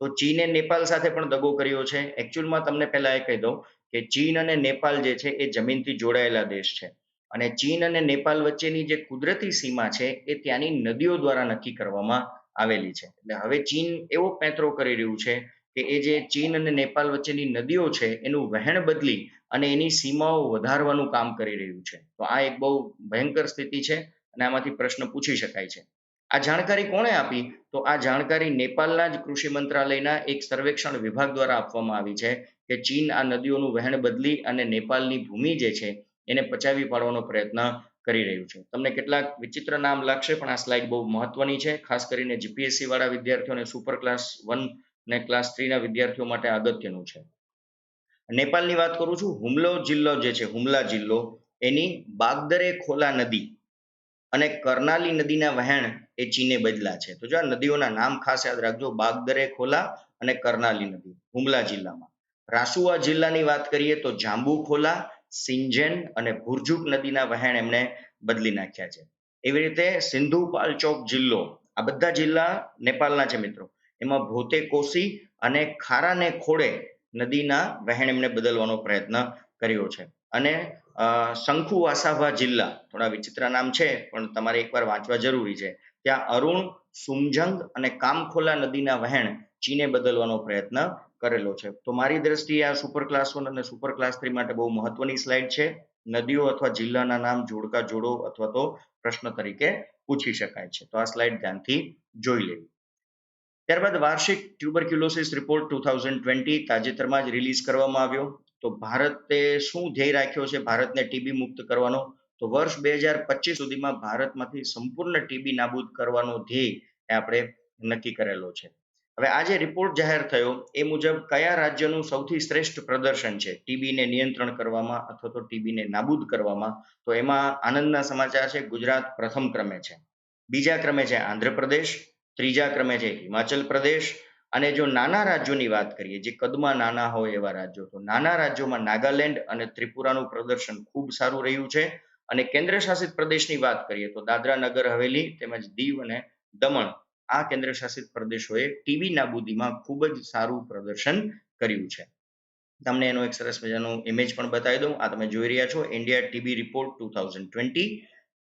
તો ચીને નેપાળ સાથે પણ દગો કર્યો છે. એકચ્યુઅલમાં તમને પહેલા એ કહી દઉં કે ચીન અને નેપાળ જે છે એ જમીનથી જોડાયેલા દેશ છે. અને ચીન અને નેપાળ વચ્ચેની જે કુદરતી સીમા છે એ ત્યાંની નદીઓ દ્વારા નક્કી કરવામાં આવેલી છે. એટલે હવે ચીન એવો પેંતરો કરી રહ્યું છે કે એ જે ચીન અને નેપાળ વચ્ચેની નદીઓ છે એનું વહેણ બદલી અને એની સીમાઓ વધારવાનું કામ કરી રહ્યું છે. તો આ એક બહુ ભયંકર સ્થિતિ છે અને આમાંથી પ્રશ્ન પૂછી શકાય છે. આ જાણકારી કોણે આપી? તો આ જાણકારી નેપાળના જ કૃષિ મંત્રાલયના એક સર્વેક્ષણ વિભાગ દ્વારા આપવામાં આવી છે કે ચીન આ નદીઓનું વહેણ બદલી અને નેપાળની ભૂમિ જે છે એને પચાવી પાડવાનો પ્રયત્ન કરી રહ્યું છે. તમને કેટલાક વિચિત્ર નામ લાગશે પણ આ સ્લાઇડ બહુ મહત્વની છે. ખાસ કરીને જીપીએસસી વાળા વિદ્યાર્થીઓ અને સુપર ક્લાસ 1 અને ક્લાસ 3 ના વિદ્યાર્થીઓ માટે અગત્યનું છે. નેપાળની વાત કરું છું. હુમલા જિલ્લો એની બાગદરે ખોલા નદી અને કર્નાલી નદીના વહેણ એ ચીને બદલા છે. તો જો આ નદીઓના નામ ખાસ યાદ રાખજો, બાગદરે ખોલા અને કર્નાલી નદી, હુમલા જિલ્લામાં. રાસુઆ જિલ્લાની વાત કરીએ તો જાંબુ ખોલા, સિંજેન અને ભુરજુક નદીના વહેણ એમણે બદલી નાખ્યા છે. એવી રીતે સિંધુ પાલચોક જિલ્લો, આ બધા જિલ્લા નેપાળના છે મિત્રો. એમાં ભોતે કોસી અને ખારાને ખોડે નદીના વહેણ એમને બદલવાનો પ્રયત્ન કર્યો છે. અને શંખુ વાસાભા જિલ્લા, થોડા વિચિત્ર નામ છે પણ તમારે એકવાર વાંચવા જરૂરી છે. ત્યાં અરુણ, સુમજંગ અને કામખોલા નદીના વહેણ ચીને બદલવાનો પ્રયત્ન કરેલો છે. તો મારી દ્રષ્ટિએ આ સુપર ક્લાસ 1 અને સુપર ક્લાસ 3 માટે બહુ મહત્વની સ્લાઇડ છે. નદીઓ અથવા જિલ્લાના નામ જોડકા જોડો અથવા તો પ્રશ્ન તરીકે પૂછી શકાય છે. તો આ સ્લાઇડ ધ્યાનથી જોઈ લેવી. ત્યારબાદ વાર્ષિક ટ્યુબરક્યુલોસિસ રિપોર્ટ 2020 તાજેતરમાં જ રિલીઝ કરવામાં આવ્યો. તો ભારતે શું ધ્યેય રાખ્યો છે ભારતને ટીબી મુક્ત કરવાનો? તો વર્ષ 2025 સુધીમાં ભારતમાંથી સંપૂર્ણ ટીબી નાબૂદ કરવાનો ધ્યેય આપણે નક્કી કરેલો છે. હવે આ જે રિપોર્ટ જાહેર થયો એ મુજબ કયા રાજ્યનું સૌથી શ્રેષ્ઠ પ્રદર્શન છે ટીબીને નિયંત્રણ કરવામાં અથવા તો ટીબીને નાબૂદ કરવામાં? તો એમાં આનંદના સમાચાર છે. ગુજરાત પ્રથમ ક્રમે છે. બીજા ક્રમે છે આંધ્રપ્રદેશ, ત્રીજા ક્રમે છે હિમાચલ પ્રદેશ, અને જો નાના રાજ્યોની વાત કરીએ, જે કદમાં નાના હોય એવા રાજ્યો, તો નાના રાજ્યોમાં નાગાલેન્ડ અને ત્રિપુરાનું પ્રદર્શન ખૂબ સારું રહ્યું છે. અને કેન્દ્ર શાસિત પ્રદેશની વાત કરીએ તો દાદરા નગર હવેલી તેમજ દીવ અને દમણ, આ કેન્દ્ર શાસિત પ્રદેશોએ ટીબી નાબૂદીમાં ખૂબ જ સારું પ્રદર્શન કર્યું છે. તમને એનો એક સરસ મજાનો ઇમેજ પણ બતાવી દઉં. આ તમે જોઈ રહ્યા છો ઇન્ડિયા ટીબી રિપોર્ટ 2020,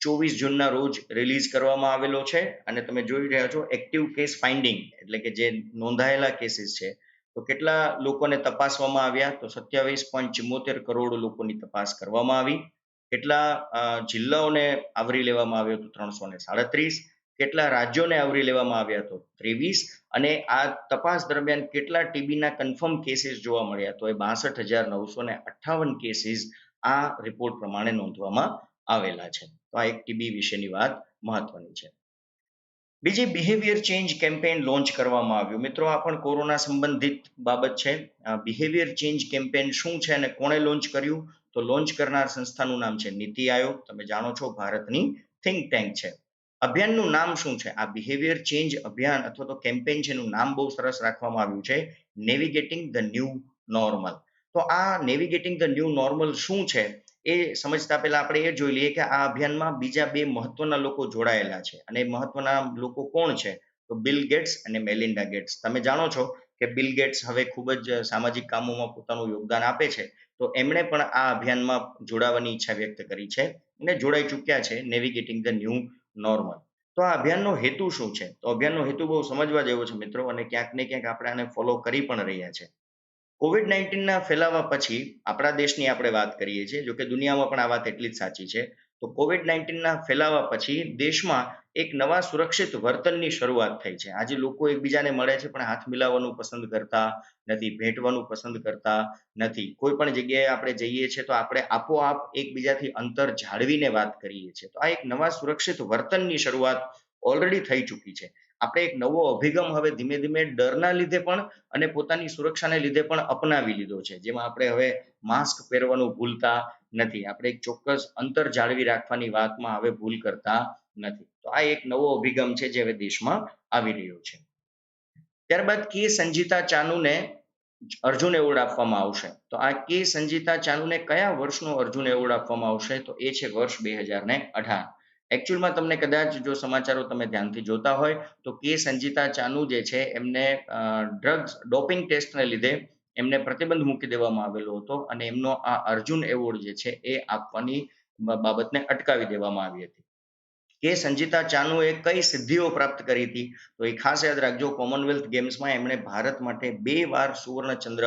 24 જૂનના રોજ રિલીઝ કરવામાં આવેલો છે. અને તમે જોઈ રહ્યા છો એક્ટિવ કેસ ફાઇન્ડિંગ, એટલે કે જે નોંધાયેલા કેસીસ છે, તો કેટલા લોકોને તપાસવામાં આવ્યા? તો 27.74 કરોડ લોકોની તપાસ કરવામાં આવી. કેટલા જિલ્લાઓને આવરી લેવામાં આવ્યો? તો 337. કેટલા રાજ્યોને આવરી લેવામાં આવ્યા? તો 23. અને આ તપાસ દરમિયાન કેટલા ટીબીના કન્ફર્મ કેસીસ જોવા મળ્યા? તો એ 62,958 કેસીસ આ રિપોર્ટ પ્રમાણે નોંધવામાં આવેલા છે. તો આ એક ટીબી વિશેની વાત મહત્વની છે. બીજી બિહેવિયર ચેન્જ કેમ્પેઇન લોન્ચ કરવામાં આવ્યું. મિત્રો, આ પણ કોરોના સંબંધિત બાબત છે. બિહેવિયર ચેન્જ કેમ્પેઇન શું છે અને કોણે લોન્ચ કર્યું? તો લોન્ચ કરનાર સંસ્થાનું નામ છે નીતિ આયોગ. તમે જાણો છો ભારતની થિંક ટેન્ક છે. અભિયાનનું નામ શું છે? આ બિહેવિયર ચેન્જ અભિયાન અથવા તો કેમ્પેઇન છે, એનું નામ બહુ સરસ રાખવામાં આવ્યું છે, નેવિગેટિંગ ધ ન્યૂ નોર્મલ. તો આ નેવિગેટિંગ ધ ન્યૂ નોર્મલ શું છે એ સમજતા પહેલા આપણે એ જોઈ લઈએ કે આ અભિયાનમાં બીજા બે મહત્વના લોકો જોડાયેલા છે. અને મહત્વના લોકો કોણ છે? તો બિલ ગેટ્સ અને મેલિન્ડા ગેટ્સ. તમે જાણો છો કે બિલ ગેટ્સ હવે ખૂબ જ સામાજિક કામોમાં પોતાનું યોગદાન આપે છે. તો એમણે પણ આ અભિયાનમાં જોડાવાની ઈચ્છા વ્યક્ત કરી છે અને જોડાઈ ચૂક્યા છે નેવિગેટિંગ ધ ન્યૂ નોર્મલ. તો આ અભિયાનનો હેતુ શું છે? તો અભિયાનનો હેતુ બહુ સમજવા જેવો છે મિત્રો, અને ક્યાંક ને ક્યાંક આપણે આને ફોલો કરી પણ રહ્યા છે. COVID-19ના ફેલાવા પછી આપણા દેશની આપણે વાત કરીએ છીએ, જો કે દુનિયામાં પણ આ વાત એટલી જ સાચી છે. તો COVID-19ના ફેલાવા પછી દેશમાં એક નવા સુરક્ષિત વર્તનની શરૂઆત થઈ છે. આજે લોકો એકબીજાને મળે છે પણ હાથ મિલાવવાનું પસંદ કરતા નથી, ભેટવાનું પસંદ કરતા નથી. કોઈ પણ જગ્યાએ આપણે જઈએ છીએ તો આપણે આપોઆપ એકબીજાથી અંતર જાળવીને વાત કરીએ છીએ. તો આ એક નવા સુરક્ષિત વર્તનની શરૂઆત ઓલરેડી થઈ ચૂકી છે. આપણે એક નવો અભિગમ હવે ધીમે ધીમે ડરના લીધે પણ અને પોતાની સુરક્ષાને લીધે પણ અપનાવી લીધો છે, જેમાં આપણે હવે માસ્ક પહેરવાનું ભૂલતા નથી. આપણે એક ચોક્કસ અંતર જાળવી રાખવાની વાતમાં હવે ભૂલ કરતા નથી. તો આ એક નવો અભિગમ છે જે હવે દેશમાં આવી રહ્યો છે. ત્યારબાદ કે સંજીતા ચાનુને અર્જુન એવોર્ડ આપવામાં આવશે. તો આ કે સંજીતા ચાનુને કયા વર્ષનો અર્જુન એવોર્ડ આપવામાં આવશે? તો એ છે વર્ષ 2018. એકચ્યુઅલમાં તમને કદાચ જો સમાચારો તમે ધ્યાનથી જોતા હોય તો કે સંજીતા ચાનુ જે છે એમને ડ્રગ્સ ડોપિંગ ટેસ્ટને લીધે એમને પ્રતિબંધ મૂકી દેવામાં આવેલો હતો અને એમનો આ અર્જુન એવોર્ડ જે છે એ આપવાની બાબતને અટકાવી દેવામાં આવી હતી. કે સંજીતા ચાનુએ કઈ સિદ્ધિઓ પ્રાપ્ત કરી હતી? તો એ ખાસ યાદ રાખજો, કોમનવેલ્થ ગેમ્સમાં એમણે ભારત માટે 2 વાર સુવર્ણ ચંદ્ર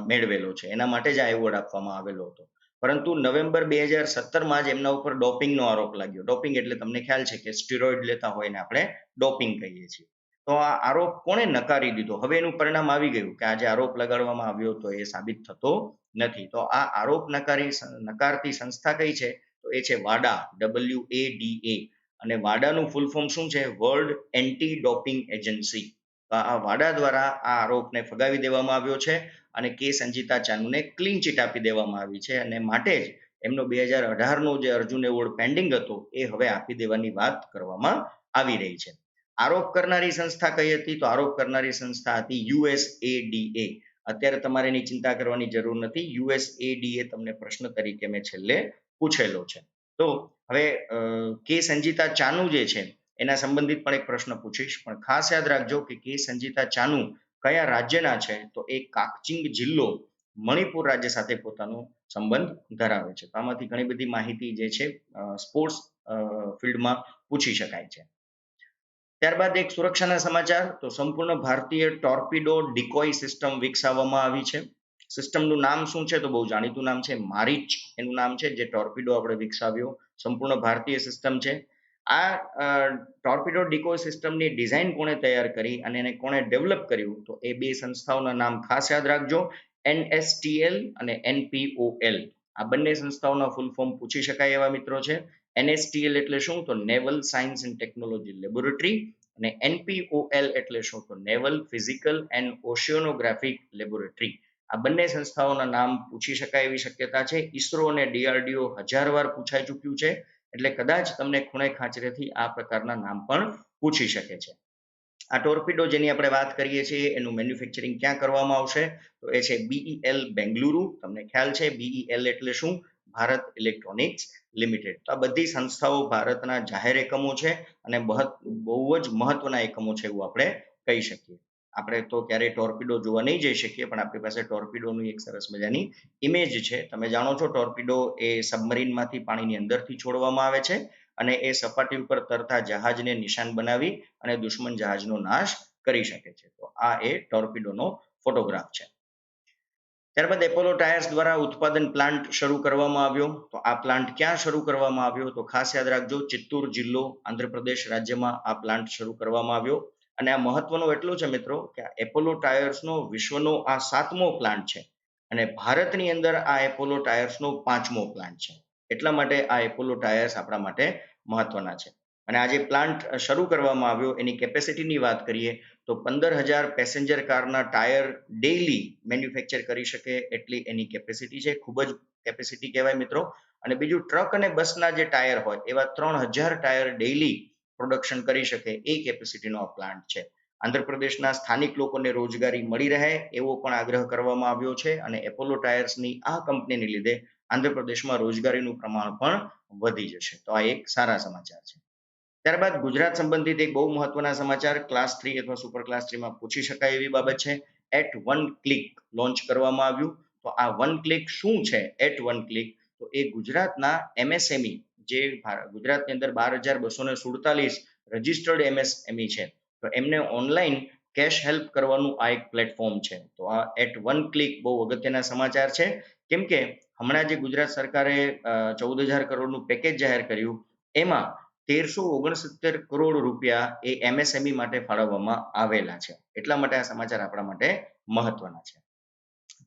મેળવેલો છે. એના માટે જ આ એવોર્ડ આપવામાં આવેલો હતો. પરંતુ નવેમ્બર 2017માં જ એમના ઉપર ડોપિંગનો આરોપ લાગ્યો. ડોપિંગ એટલે તમને ખ્યાલ છે કે સ્ટીરોઇડ લેતા હોય ને આપણે ડોપિંગ કહીએ છીએ. તો આ આરોપ કોણે નકારી દીધો? હવે એનું પરિણામ આવી ગયું કે આ જે આરોપ લગાડવામાં આવ્યો તો એ સાબિત થતો નથી. તો આ આરોપ નકારતી સંસ્થા કઈ છે? તો એ છે વાડા, WADA. અને વાડાનું ફૂલ ફોર્મ શું છે? World anti doping agency. આ વાડા દ્વારા આ આરોપને ફગાવી દેવામાં આવ્યો છે અને કે સંજીતા ચાનુને ક્લીન ચીટ આપી દેવામાં આવી છે. અને માટે જ એમનો 2018નો જે અર્જુન એવોર્ડ પેન્ડિંગ હતો એ હવે આપી દેવાની વાત કરવામાં આવી રહી છે. આરોપ કરનારી સંસ્થા કઈ હતી? તો આરોપ કરનારી સંસ્થા હતી USADA. અત્યારે તમારે એની ચિંતા કરવાની જરૂર નથી. USADA તમને પ્રશ્ન તરીકે મેં છેલ્લે પૂછેલો છે. તો હવે કે સંજીતા ચાનુ જે છે એના સંબંધિત પણ એક પ્રશ્ન પૂછીશ, પણ ખાસ યાદ રાખજો કે સંજીતા ચાનુ કયા રાજ્યના છે, તો એ કાકચિંગ જિલ્લો મણિપુર રાજ્ય સાથે પોતાનો સંબંધ ધરાવે છે. તો આમાંથી ઘણી બધી માહિતી જે છે સ્પોર્ટ્સ ફિલ્ડમાં પૂછી શકાય છે. ત્યારબાદ એક સુરક્ષાના સમાચાર, તો સંપૂર્ણ ભારતીય ટોર્પિડો ડિકોય સિસ્ટમ વિકસાવવામાં આવી છે. સિસ્ટમનું નામ શું છે, તો બહુ જાણીતું નામ છે, મારીચ એનું નામ છે, જે ટોર્પિડો આપણે વિકસાવ્યો, સંપૂર્ણ ભારતીય સિસ્ટમ છે. આ ટોર્પિડો ડિકોય સિસ્ટમની ડિઝાઇન કોણે તૈયાર કરી અને એને કોણે ડેવલપ કર્યું, તો એ બે સંસ્થાઓના નામ ખાસ યાદ રાખજો, NSTL અને NPOL. આ બંને સંસ્થાઓના ફૂલ ફોર્મ પૂછી શકાય એવા મિત્રો છે. NSTL એટલે શું, તો naval science and technology laboratory, અને NPOL એટલે શું, તો નેવલ ફિઝિકલ એન્ડ ઓશિયોનોગ્રાફિક લેબોરેટરી. આ બંને સંસ્થાઓના નામ પૂછી શકાય એવી શક્યતા છે. ઈસરો અને DRDO 1000 વાર પૂછાઈ ચૂક્યું છે, એટલે કદાચ તમને ખૂણે ખાંચરેથી આ પ્રકારના નામ પણ પૂછી શકે છે. આ ટોર્પિડો જેની આપણે વાત કરીએ છીએ એનું મેન્યુફેક્ચરિંગ ક્યાં કરવામાં આવશે, તો એ છે BEL બેંગલુરુ. તમને ખ્યાલ છે BEL એટલે શું, ભારત ઇલેક્ટ્રોનિક્સ લિમિટેડ. તો આ બધી સંસ્થાઓ ભારતના જાહેર એકમો છે અને બહુ જ મહત્વના એકમો છે એવું આપણે કહી શકીએ. આપણે તો ક્યારેય ટોર્પિડો જોવા નહીં જઈ શકીએ, પણ આપણી પાસે ટોર્પિડોની એક સરસ મજાની ઇમેજ છે. તમે જાણો છો ટોર્પિડો એ સબમરીનમાંથી પાણીની અંદરથી છોડવામાં આવે છે અને એ સપાટી ઉપર તરતા જહાજને નિશાન બનાવી અને દુશ્મન જહાજનો નાશ કરી શકે છે. તો આ એ ટોર્પિડોનો ફોટોગ્રાફ છે. ત્યારબાદ એપોલો ટાયર્સ દ્વારા ઉત્પાદન પ્લાન્ટ શરૂ કરવામાં આવ્યો. તો આ પ્લાન્ટ ક્યાં શરૂ કરવામાં આવ્યો, તો ખાસ યાદ રાખજો, ચિત્તૂર જિલ્લો આંધ્રપ્રદેશ રાજ્યમાં આ પ્લાન્ટ શરૂ કરવામાં આવ્યો. અને આ મહત્વનો એટલું છે મિત્રો કે એપોલો ટાયર્સનો વિશ્વનો આ 7મો પ્લાન્ટ છે અને ભારતની અંદર આ એપોલો ટાયર્સનો 5મો પ્લાન્ટ છે. એટલા માટે આ એપોલો ટાયર્સ આપણા માટે મહત્વના છે. અને આ જે પ્લાન્ટ શરૂ કરવામાં આવ્યો એની કેપેસિટીની વાત કરીએ તો 15,000 પેસેન્જર કારના ટાયર ડેઇલી મેન્યુફેક્ચર કરી શકે એટલી એની કેપેસિટી છે. ખૂબ જ કેપેસિટી કહેવાય મિત્રો. અને બીજું, ટ્રક અને બસના જે ટાયર હોય એવા 3,000 ટાયર ડેઇલી પ્રોડક્શન કરી શકે એ કેપેસિટીનો આ પ્લાન્ટ છે. આંધ્રપ્રદેશના સ્થાનિક લોકોને રોજગારી મળી રહે એવો પણ આગ્રહ કરવામાં આવ્યો છે અને એપોલો ટાયર્સની આ કંપનીને લીધે આંધ્રપ્રદેશમાં રોજગારીનું પ્રમાણ પણ વધી જશે. તો આ એક સારા સમાચાર છે. ત્યારબાદ ગુજરાત સંબંધિત એક બહુ મહત્વના સમાચાર, ક્લાસ 3 અથવા સુપર ક્લાસ 3 માં પૂછી શકાય એવી બાબત છે. એટ વન ક્લિક લોન્ચ કરવામાં આવ્યું. તો આ વન ક્લિક શું છે, એટ વન ક્લિક, તો એ ગુજરાતના MSME જે ગુજરાતની અંદર 12,247 રજિસ્ટર્ડ MSME છે, તો એમને ઓનલાઈન કેશ હેલ્પ કરવાનું આ એક પ્લેટફોર્મ છે. તો આ એટ વન ક્લિક બહુ અગત્યના સમાચાર છે, કેમ કે હમણાં જે ગુજરાત સરકારે 14,000 કરોડનું પેકેજ જાહેર કર્યું એમાં 1,369 કરોડ રૂપિયા એ MSME માટે ફાળવવામાં આવેલા છે. એટલા માટે આ સમાચાર આપણા માટે મહત્વના છે.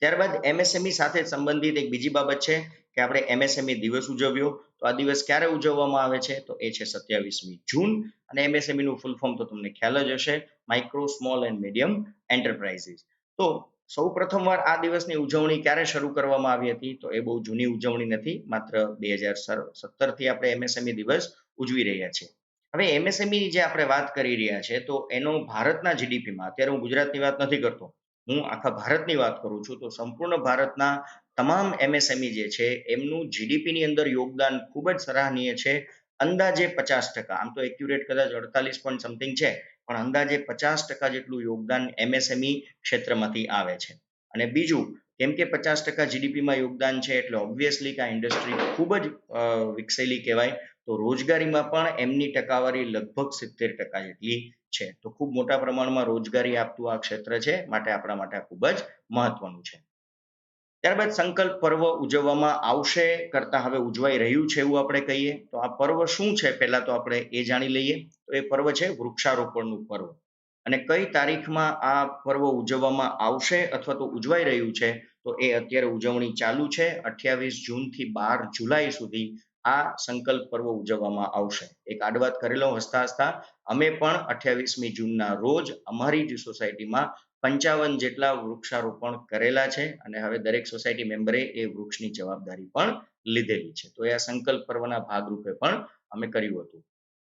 ત્યારબાદ MSME સાથે સંબંધિત એક બીજી બાબત છે કે આપણે MSME દિવસ ઉજવ્યો. તો આ દિવસ ક્યારે ઉજવવામાં આવે છે, તો એ છે 27મી જૂન. અને MSME નું ફૂલ ફોર્મ તો તમને ખ્યાલ જ હશે, micro small and medium enterprises. તો સૌ પ્રથમવાર આ દિવસની ઉજવણી ક્યારે શરૂ કરવામાં આવી હતી, તો એ બહુ જૂની ઉજવણી નથી, માત્ર 2017 થી આપણે MSME દિવસ ઉજવી રહ્યા છીએ. હવે MSME જે આપણે વાત કરી રહ્યા છે તો એનો ભારતના જીડીપીમાં, અત્યારે હું ગુજરાતની વાત નથી કરતો, હું આખા ભારતની વાત કરું છું, તો સંપૂર્ણ ભારતના તમામ MSME જે છે એમનું જીડીપીની અંદર યોગદાન ખૂબ જ સરાહનીય છે. અંદાજે 50%, આમ તો એક્યુરેટ કદાચ 48 પોઈન્ટ સમથિંગ છે, પણ અંદાજે 50% જેટલું યોગદાન MSME ક્ષેત્રમાંથી આવે છે. અને બીજું, કેમ કે 50% જીડીપીમાં યોગદાન છે એટલે ઓબ્વિયસલી કે આ ઇન્ડસ્ટ્રી ખૂબ જ વિકસેલી કહેવાય. તો રોજગારીમાં પણ એમની ટકાવારી લગભગ 70% જેટલી છે. તો ખૂબ મોટા પ્રમાણમાં રોજગારી આપતું આ ક્ષેત્ર છે, માટે આપણા માટે ખૂબ જ મહત્વનું છે. ત્યારબાદ સંકલ્પ પર્વ ઉજવવામાં આવશે કરતા હવે ઉજવાઈ રહ્યું છે એવું આપણે કહીએ. તો આ પર્વ શું છે પહેલા તો આપણે એ જાણી લઈએ. તો એ પર્વ છે વૃક્ષારોપણનું પર્વ. અને કઈ તારીખમાં આ પર્વ ઉજવવામાં આવશે અથવા તો ઉજવાઈ રહ્યું છે, તો એ અત્યારે ઉજવણી ચાલુ છે. 28 જૂનથી 12 જુલાઈ સુધી આ સંકલ્પ પર્વ ઉજવવામાં આવશે. એક આડવાત કરેલો હસતા હસતા અમે પણ 28મી જૂનના રોજ અમારી જ સોસાયટીમાં 55 જેટલા વૃક્ષારોપણ કરેલા છે અને હવે દરેક સોસાયટી મેમ્બરે એ વૃક્ષની જવાબદારી પણ લીધેલી છે. તો એ આ સંકલ્પ પર્વના ભાગરૂપે પણ અમે કર્યું હતું.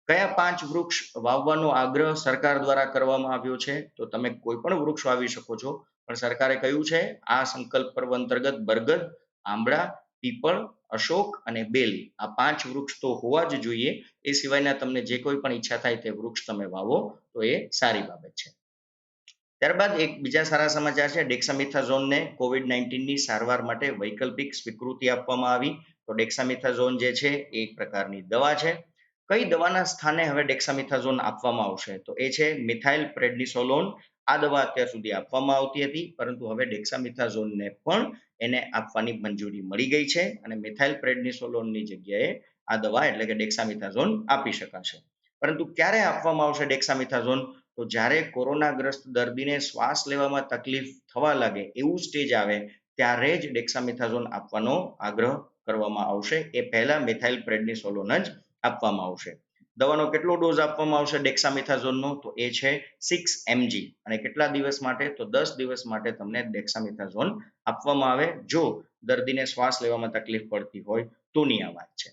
કયા 5 વૃક્ષ વાવવાનો આગ્રહ સરકાર દ્વારા કરવામાં આવ્યો છે, તો તમે કોઈ પણ વૃક્ષ વાવી શકો છો, પણ સરકારે કહ્યું છે આ સંકલ્પ પર્વ અંતર્ગત બરગદ, આંબળા, પીપળ, અશોક અને બેલ આ 5 વૃક્ષ તો હોવા જ જોઈએ. એ સિવાયના તમને જે કોઈ પણ ઈચ્છા થાય તે વૃક્ષ તમે વાવો તો એ સારી બાબત છે. ત્યારબાદ એક બીજા સારા સમાચાર છે. ડેક્સામિથાઝોનને કોવિડ-19ની સારવાર માટે વૈકલ્પિક સ્વીકૃતિ આપવામાં આવી. તો ડેક્સામિથાઝોન જે છે એ એક પ્રકારની દવા છે. કઈ દવાના સ્થાને હવે ડેક્સામિથાઝોન આપવામાં આવશે? તો એ છે મિથાઇલ પ્રેડનિસોલોન. આ દવા અત્યાર સુધી આપવામાં આવતી હતી, પરંતુ હવે ડેક્સામિથાઝોનને પણ એને આપવાની મંજૂરી મળી ગઈ છે અને મિથાઇલ પ્રેડનિસોલોનની જગ્યાએ આ દવા એટલે કે ડેક્સામિથાઝોન આપી શકાશે. પરંતુ ક્યારે આપવામાં આવશે ડેક્સામિથાઝોન? તો જ્યારે કોરોનાગ્રસ્ત દર્દીને શ્વાસ લેવામાં તકલીફ થવા લાગે એવું સ્ટેજ આવે ત્યારે જ ડેક્સામિથાઝોન આપવાનો આગ્રહ કરવામાં આવશે. એ પહેલા મિથાઇલ પ્રેડનિસોલોન જ આપવામાં આવશે. દવાનો કેટલો ડોઝ આપવામાં આવશે ડેક્સામિથાઝોનનો? તો એ છે 6 mg અને કેટલા દિવસ માટે? તો 10 દિવસ માટે તમને ડેક્સામિથાઝોન આપવામાં આવે જો દર્દીને શ્વાસ લેવામાં તકલીફ પડતી હોય તોની આ વાત છે.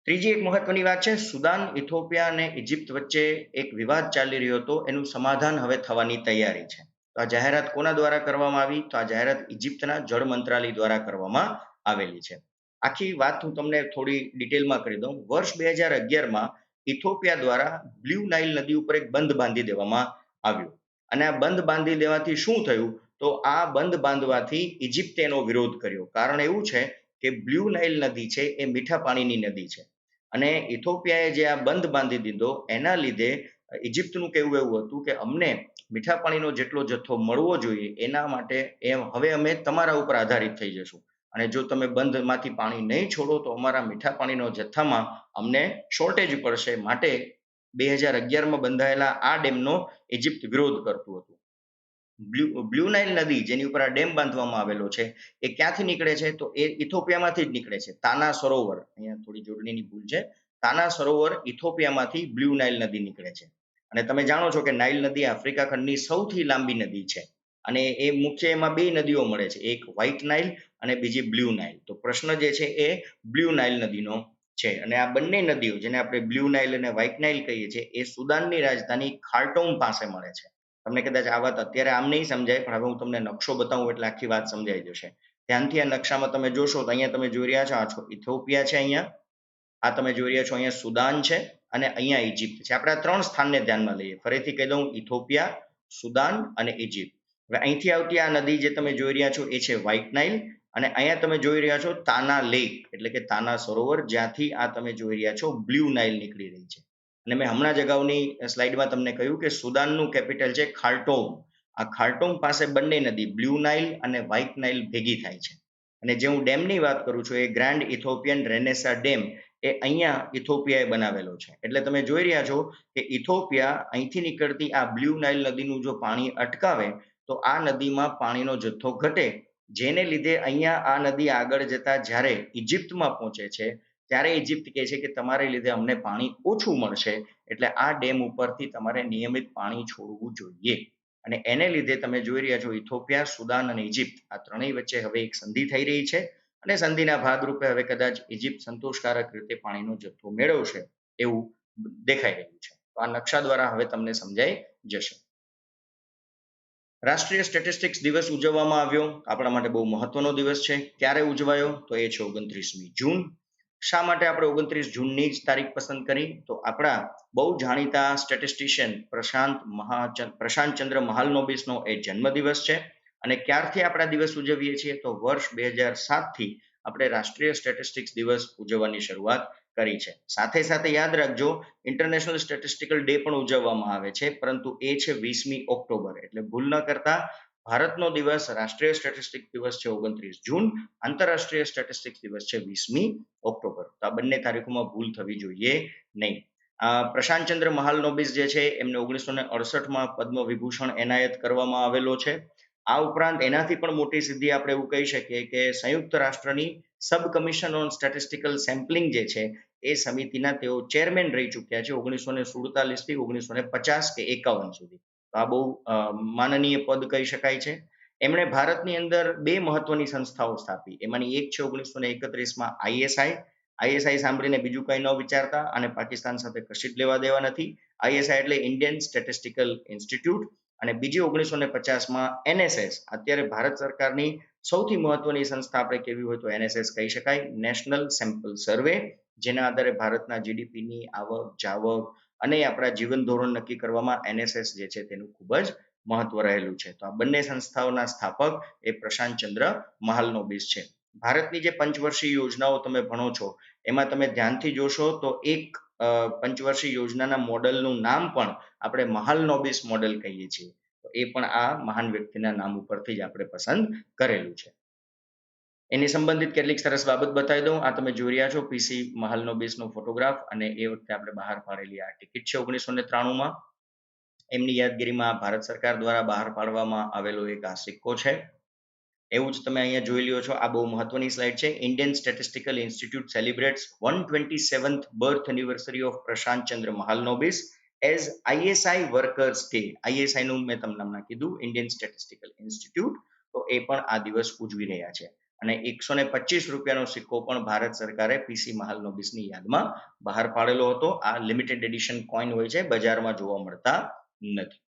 ત્રીજી એક મહત્વની વાત છે. સુદાન, ઇથોપિયા અને ઇજિપ્ત વચ્ચે એક વિવાદ ચાલી રહ્યો હતો, એનું સમાધાન હવે થવાની તૈયારી છે. તો આ જાહેરાત કોના દ્વારા કરવામાં આવી? તો આ જાહેરાત ઇજિપ્તના જળ મંત્રાલય દ્વારા કરવામાં આવેલી છે. આખી વાત હું તમને થોડી ડિટેલમાં કરી દઉં. વર્ષ 2011માં ઇથોપિયા દ્વારા બ્લુ નાઇલ નદી ઉપર એક બંધ બાંધી દેવામાં આવ્યો અને આ બંધ બાંધી દેવાથી શું થયું? તો આ બંધ બાંધવાથી ઇજિપ્તે એનો વિરોધ કર્યો. કારણ એવું છે કે બ્લુ નાઇલ નદી છે એ મીઠા પાણીની નદી છે અને ઇથોપિયાએ જે આ બંધ બાંધી દીધો એના લીધે ઇજિપ્તનું કહેવું એવું હતું કે અમને મીઠા પાણીનો જેટલો જથ્થો મળવો જોઈએ એના માટે હવે અમે તમારા ઉપર આધારિત થઈ જશું અને જો તમે બંધમાંથી પાણી નહીં છોડો તો અમારા મીઠા પાણીનો જથ્થામાં અમને શોર્ટેજ પડશે. માટે 2011માં બંધાયેલા આ ડેમનો ઇજિપ્ત વિરોધ કરતું હતું. બ્લુ નાઇલ નદી જેની ઉપર આ ડેમ બાંધવામાં આવેલો છે એ ક્યાંથી નીકળે છે? તો એ ઇથોપિયામાંથી જ નીકળે છે. તાના સરોવર, અહીંયા થોડી જોડણીની ભૂલ છે, તાના સરોવર ઇથોપિયામાંથી બ્લુ નાઇલ નદી નીકળે છે. અને તમે જાણો છો કે નાઇલ નદી આફ્રિકા ખંડની સૌથી લાંબી નદી છે અને એ મુખ્ય એમાં બે નદીઓ મળે છે, એક વ્હાઇટ નાઇલ અને બીજી બ્લુ નાઇલ. તો પ્રશ્ન જે છે એ બ્લુ નાઇલ નદીનો છે અને આ બંને નદીઓ જેને આપણે બ્લુ નાઇલ અને વ્હાઇટ નાઇલ કહીએ છીએ એ સુદાનની રાજધાની ખાર્ટૂમ પાસે મળે છે. તમને કદાચ આ વાત અત્યારે આમ નહીં સમજાય, પણ હવે હું તમને નકશો બતાવું એટલે આખી વાત સમજાઈ જશે. ધ્યાનથી આ નકશામાં તમે જોશો તો અહીંયા તમે જોઈ રહ્યા છો ઇથોપિયા છે, અહીંયા આ તમે જોઈ રહ્યા છો અહીંયા સુદાન છે અને અહીંયા ઇજિપ્ત છે. આપણે આ 3 સ્થાનને ધ્યાનમાં લઈએ. ફરીથી કહી દઉં, ઇથોપિયા, સુદાન અને ઇજિપ્ત. હવે અહીંથી આવતી આ નદી જે તમે જોઈ રહ્યા છો એ છે વ્હાઇટ નાઇલ અને અહીંયા તમે જોઈ રહ્યા છો તાના લેક એટલે કે તાના સરોવર, જ્યાંથી આ તમે જોઈ રહ્યા છો બ્લુ નાઇલ નીકળી રહી છે. અને મેં હમણાં જ અગાઉની સ્લાઇડમાં તમને કહ્યું કે સુદાનનું કેપિટલ છે ખાર્ટૂમ. આ ખાર્ટૂમ પાસે બંને નદી બ્લુ નાઇલ અને વ્હાઇટ નાઇલ ભેગી થાય છે અને જે હું ડેમની વાત કરું છું એ ગ્રાન્ડ ઇથોપિયન રેનેસા ડેમ એ અહીંયા ઇથોપિયાએ બનાવેલો છે. એટલે તમે જોઈ રહ્યા છો કે ઇથોપિયા અહીંથી નીકળતી આ બ્લુ નાઇલ નદીનું જો પાણી અટકાવે તો આ નદીમાં પાણીનો જથ્થો ઘટે, જેને લીધે અહીંયા આ નદી આગળ જતા જ્યારે ઇજિપ્તમાં પહોંચે છે ત્યારે ઇજિપ્ત કહે છે કે તમારે લીધે અમને પાણી ઓછું મળશે એટલે આ ડેમ ઉપરથી તમારે નિયમિત પાણી છોડવું જોઈએ. અને એને લીધે તમે જોઈ રહ્યા છો ઇથોપિયા, સુદાન અને ઇજિપ્ત આ ત્રણેય વચ્ચે હવે એક સંધિ થઈ રહી છે અને સંધિના ભાગરૂપે હવે કદાચ ઇજિપ્ત સંતોષકારક રીતે પાણીનો જથ્થો મેળવશે એવું દેખાઈ રહ્યું છે. તો આ નકશા દ્વારા હવે તમને સમજાઈ જશે. રાષ્ટ્રીય સ્ટેટિસ્ટિક્સ દિવસ ઉજવવામાં આવ્યો. આપણા માટે બહુ મહત્વનો દિવસ છે. ક્યારે ઉજવાયો? તો એ છે 29મી જૂન. શા માટે આપણે 29 જૂનની જ તારીખ પસંદ કરી? તો આપણા બહુ જાણીતા સ્ટેટિસ્ટિશિયન પ્રશાંતચંદ્ર મહાલનોબિસનો એ જન્મદિવસ છે. અને ક્યારથી આપણે દિવસ ઉજવીએ છીએ? તો વર્ષ 2007થી આપણે રાષ્ટ્રીય સ્ટેટિસ્ટિક્સ દિવસ ઉજવવાની શરૂઆત કરી છે. સાથે સાથે યાદ રાખજો, ઇન્ટરનેશનલ સ્ટેટિસ્ટિકલ ડે પણ ઉજવવામાં આવે છે, પરંતુ એ છે 20મી ઓક્ટોબર. એટલે ભૂલ ન કરતા, ભારતનો દિવસ રાષ્ટ્રીય સ્ટેટિસ્ટિક્સ દિવસ છે 29 જૂન, આંતરરાષ્ટ્રીય સ્ટેટિસ્ટિક્સ દિવસ છે 20મી ઓક્ટોબર. તો આ બંને તારીખોમાં ભૂલ થવી જોઈએ નહીં. પ્રશાંતચંદ્ર મહાલનોબિસ જે છે એમને 1968માં પદ્મ વિભૂષણ એનાયત કરવામાં આવેલો છે. આ ઉપરાંત એનાથી પણ મોટી સિદ્ધિ આપણે એવું કહી શકીએ કે સંયુક્ત રાષ્ટ્રની સબ કમિશન ઓન સ્ટેટિસ્ટિકલ સેમ્પલિંગ જે છે એ સમિતિના તેઓ ચેરમેન રહી ચૂક્યા છે 1947 થી 1950 કે 51 સુધી. તો આ બહુ માનનીય પદ કહી શકાય છે. એમણે ભારતની અંદર 2 મહત્વની સંસ્થાઓ સ્થાપી. એમાંની એક છે 1931માં આઈએસઆઈ સાંભળીને બીજું કંઈ ન વિચારતા અને પાકિસ્તાન સાથે કશી જ લેવા દેવા નથી. આઈએસઆઈ એટલે ઇન્ડિયન સ્ટેટિસ્ટિકલ ઇન્સ્ટિટ્યૂટ. અને બીજી 1950માં એનએસએસ, અત્યારે ભારત સરકારની સૌથી મહત્વની સંસ્થા આપણે કેવી હોય તો NSS કહી શકાય, નેશનલ સેમ્પલ સર્વે, જેના આધારે ભારતના જીડીપીની આવક જાવક અને આપણા જીવન ધોરણ નક્કી કરવામાં NSS જે છે તેનું ખૂબ જ મહત્વ રહેલું છે. તો આ બંને સંસ્થાઓના સ્થાપક એ પ્રશાંત ચંદ્ર મહાલનોબિસ છે. ભારતની જે પંચવર્ષીય યોજનાઓ તમે ભણો છો એમાં તમે ધ્યાનથી જોશો તો એક પંચવર્ષીય યોજનાના મોડલનું નામ પણ આપણે મહાલનોબિસ મોડેલ કહીએ છીએ. તો એ પણ આ મહાન વ્યક્તિના નામ ઉપરથી જ આપણે પસંદ કરેલું છે. એની સંબંધિત કેટલીક સરસ બાબત બતાવી દઉં. આ તમે જોઈ રહ્યા છો પીસી મહાલનોબિસનો ફોટોગ્રાફ, અને એ વખતે આપણે બહાર પાડેલી આ ટિકિટ છે 1993માં. એમની યાદગીરીમાં ભારત સરકાર દ્વારા બહાર પાડવામાં આવેલો એક આ સિક્કો છે. એવું જ તમે અહીંયા જોઈ લ્યો છો. આ બહુ મહત્વની સ્લાઇડ છે. Indian statistical institute celebrates 127th birth anniversary of Prasanta Chandra Mahalanobis as ISI workers day. ISI નું મેં તમને હમણાં કીધું, ઇન્ડિયન સ્ટેટિસ્ટિકલ ઇન્સ્ટિટ્યૂટ. તો એ પણ આ દિવસ ઉજવી રહ્યા છે. અને 125 રૂપિયાનો સિક્કો પણ ભારત સરકારે પીસી મહાલનોબિસની યાદમાં બહાર પાડેલો હતો. આ લિમિટેડ એડિશન કોઈન હોય છે, બજારમાં જોવા મળતા નથી.